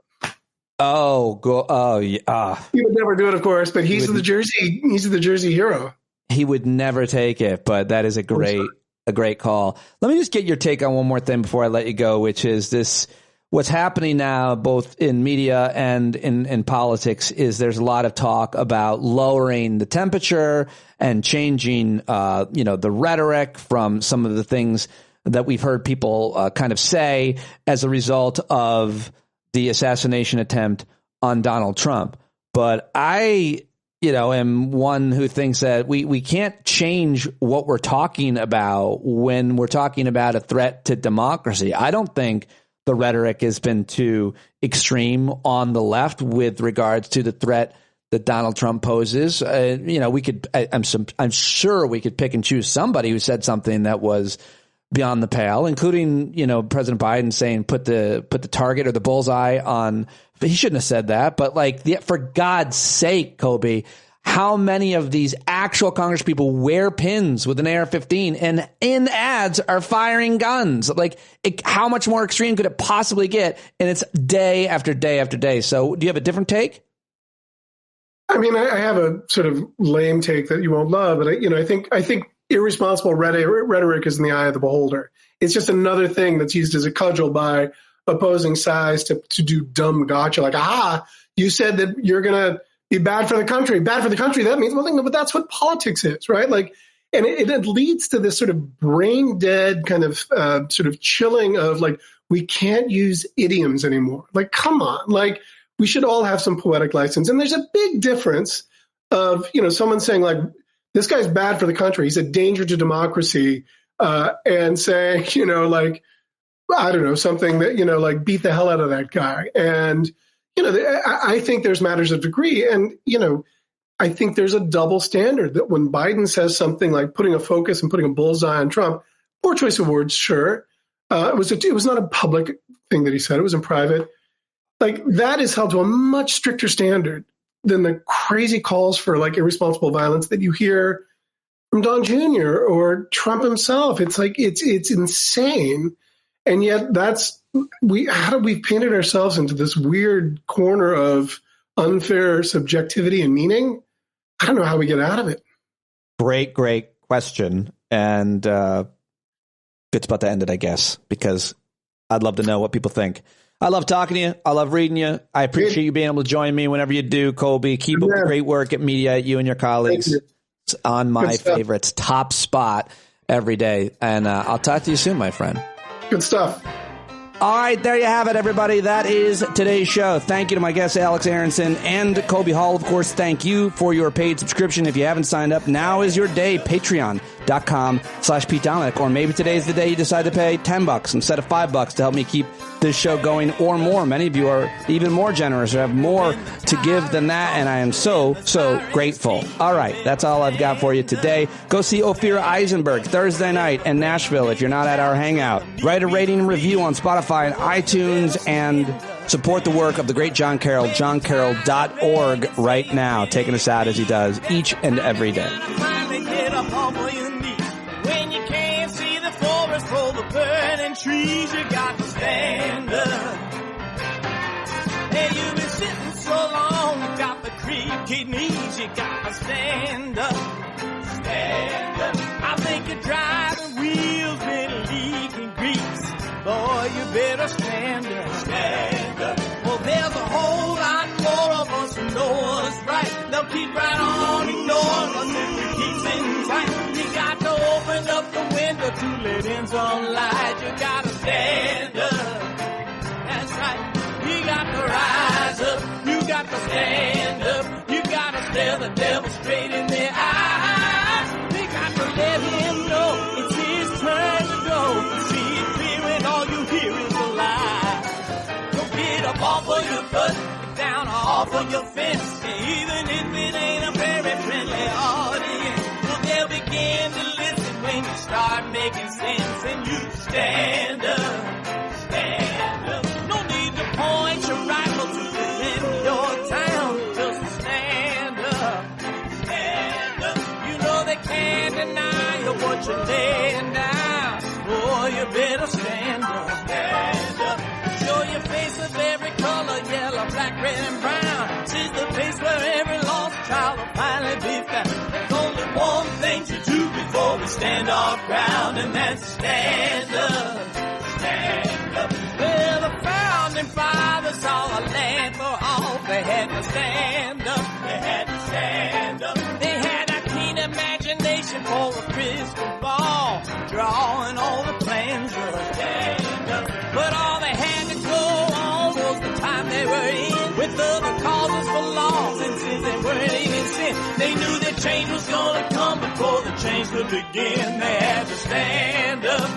Yeah. He would never do it, of course, but he's the Jersey hero. He would never take it, but that is a great call. Let me just get your take on one more thing before I let you go, which is this. What's happening now, both in media and in politics, is there's a lot of talk about lowering the temperature and changing, the rhetoric from some of the things that we've heard people kind of say as a result of the assassination attempt on Donald Trump. But I am one who thinks that we can't change what we're talking about when we're talking about a threat to democracy. I don't think the rhetoric has been too extreme on the left with regards to the threat that Donald Trump poses. I'm sure we could pick and choose somebody who said something that was beyond the pale, including, President Biden saying put the target or the bullseye on. He shouldn't have said that. But for God's sake, Colby, how many of these actual Congress people wear pins with an AR-15 and in ads are firing guns? How much more extreme could it possibly get? And it's day after day after day. So do you have a different take? I mean, I have a sort of lame take that you won't love, but I think irresponsible rhetoric is in the eye of the beholder. It's just another thing that's used as a cudgel by opposing sides to do dumb gotcha. Like, you said that you're going to be bad for the country. Bad for the country. That means one thing, but that's what politics is, right? And it leads to this sort of brain dead kind of sort of chilling of we can't use idioms anymore. Come on, we should all have some poetic license. And there's a big difference of, someone saying this guy's bad for the country. He's a danger to democracy. And saying, I don't know, something that, beat the hell out of that guy. And, I think there's matters of degree. And, I think there's a double standard that when Biden says something like putting a focus and putting a bullseye on Trump, poor choice of words, sure. It was not a public thing that he said. It was in private. Like, that is held to a much stricter standard than the crazy calls for like irresponsible violence that you hear from Don Jr. or Trump himself. It's like, it's insane. And yet how do we painted ourselves into this weird corner of unfair subjectivity and meaning? I don't know how we get out of it. Great question. And good spot to end it, I guess, because I'd love to know what people think. I love talking to you. I love reading you. I appreciate you being able to join me whenever you do, Colby. Keep up the great work at Media, you and your colleagues. It's on my favorites, top spot every day. And I'll talk to you soon, my friend. Good stuff. All right, there you have it, everybody. That is today's show. Thank you to my guests, Alex Aronson and Colby Hall. Of course, thank you for your paid subscription. If you haven't signed up, now is your day. Patreon.com/Pete Dominick. Or maybe today's the day you decide to pay $10 instead of $5 to help me keep this show going, or more. Many of you are even more generous or have more to give than that, and I am so grateful. All right, that's all I've got for you today. Go see Ophira Eisenberg Thursday night in Nashville if you're not at our hangout. Write a rating and review on Spotify and iTunes, and support the work of the great John Carroll, johncarroll.org right now, taking us out as he does each and every day. When you can't see the forest for the burning trees, you got to stand up. Hey, you've been sitting so long, you got the creaky knees, you got to stand up. Stand up. I think you're driving wheels been leaking grease. Boy, you better stand up. Stand up. Well, there's a whole lot more of us who know what's right. They'll keep right on ignoring us if we keep sitting tight. You got to open up the window to let in some light. You got to stand up. That's right. You got to rise up. You got to stand up. You got to stare the devil straight in the eye. You got to let him know it's his turn to go. See it clear and all you hear is a lie. Don't get up off of your butt, down off of your fence. Even if it ain't a very friendly audience, well, they'll begin to listen when you start making sense. And you stand up, stand up. No need to point your rifle to defend your town. Just stand up, stand up. You know they can't deny you what you're laying down. Boy, you better stand up, stand up. Show your face of every color, yellow, black, red, and brown. This is the place where every lost child will finally be found. There's only one thing to do before we stand our ground, and that's stand up, stand up. Well, the founding fathers saw a land for all. They had to stand up, they had to stand up. They had a keen imagination for a crystal ball, drawing all the plans of a stand up. But all they had to go on was the time they were in, with other causes for laws, and since they weren't even sin, they knew that change was gonna come before the change could begin. They had to stand up.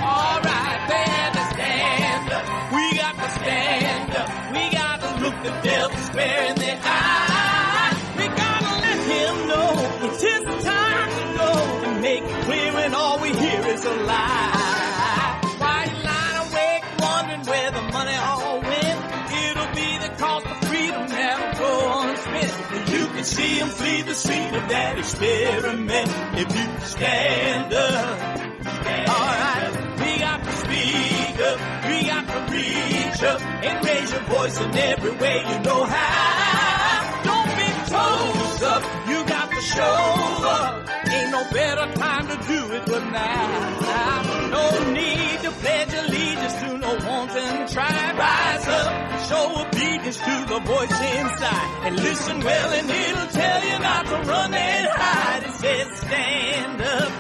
Alright, they had to stand up. We got to stand up. We got to look the devil square in the eye. We gotta let him know it's his time to go, and make it clear when all we hear is a lie. Why you lying awake wondering where the money all went? It'll be the cost of freedom that'll go unspent. You can see him flee the scene of that experiment if you stand up. Alright, we got to speak up, we got to reach up, and raise your voice in every way you know how. Don't be toes up, you got to show up. Ain't no better time to do it but now. No need to pledge allegiance to no wanton tribe. Rise up, show obedience to the voice inside, and listen well and it'll tell you not to run and hide. It says stand up.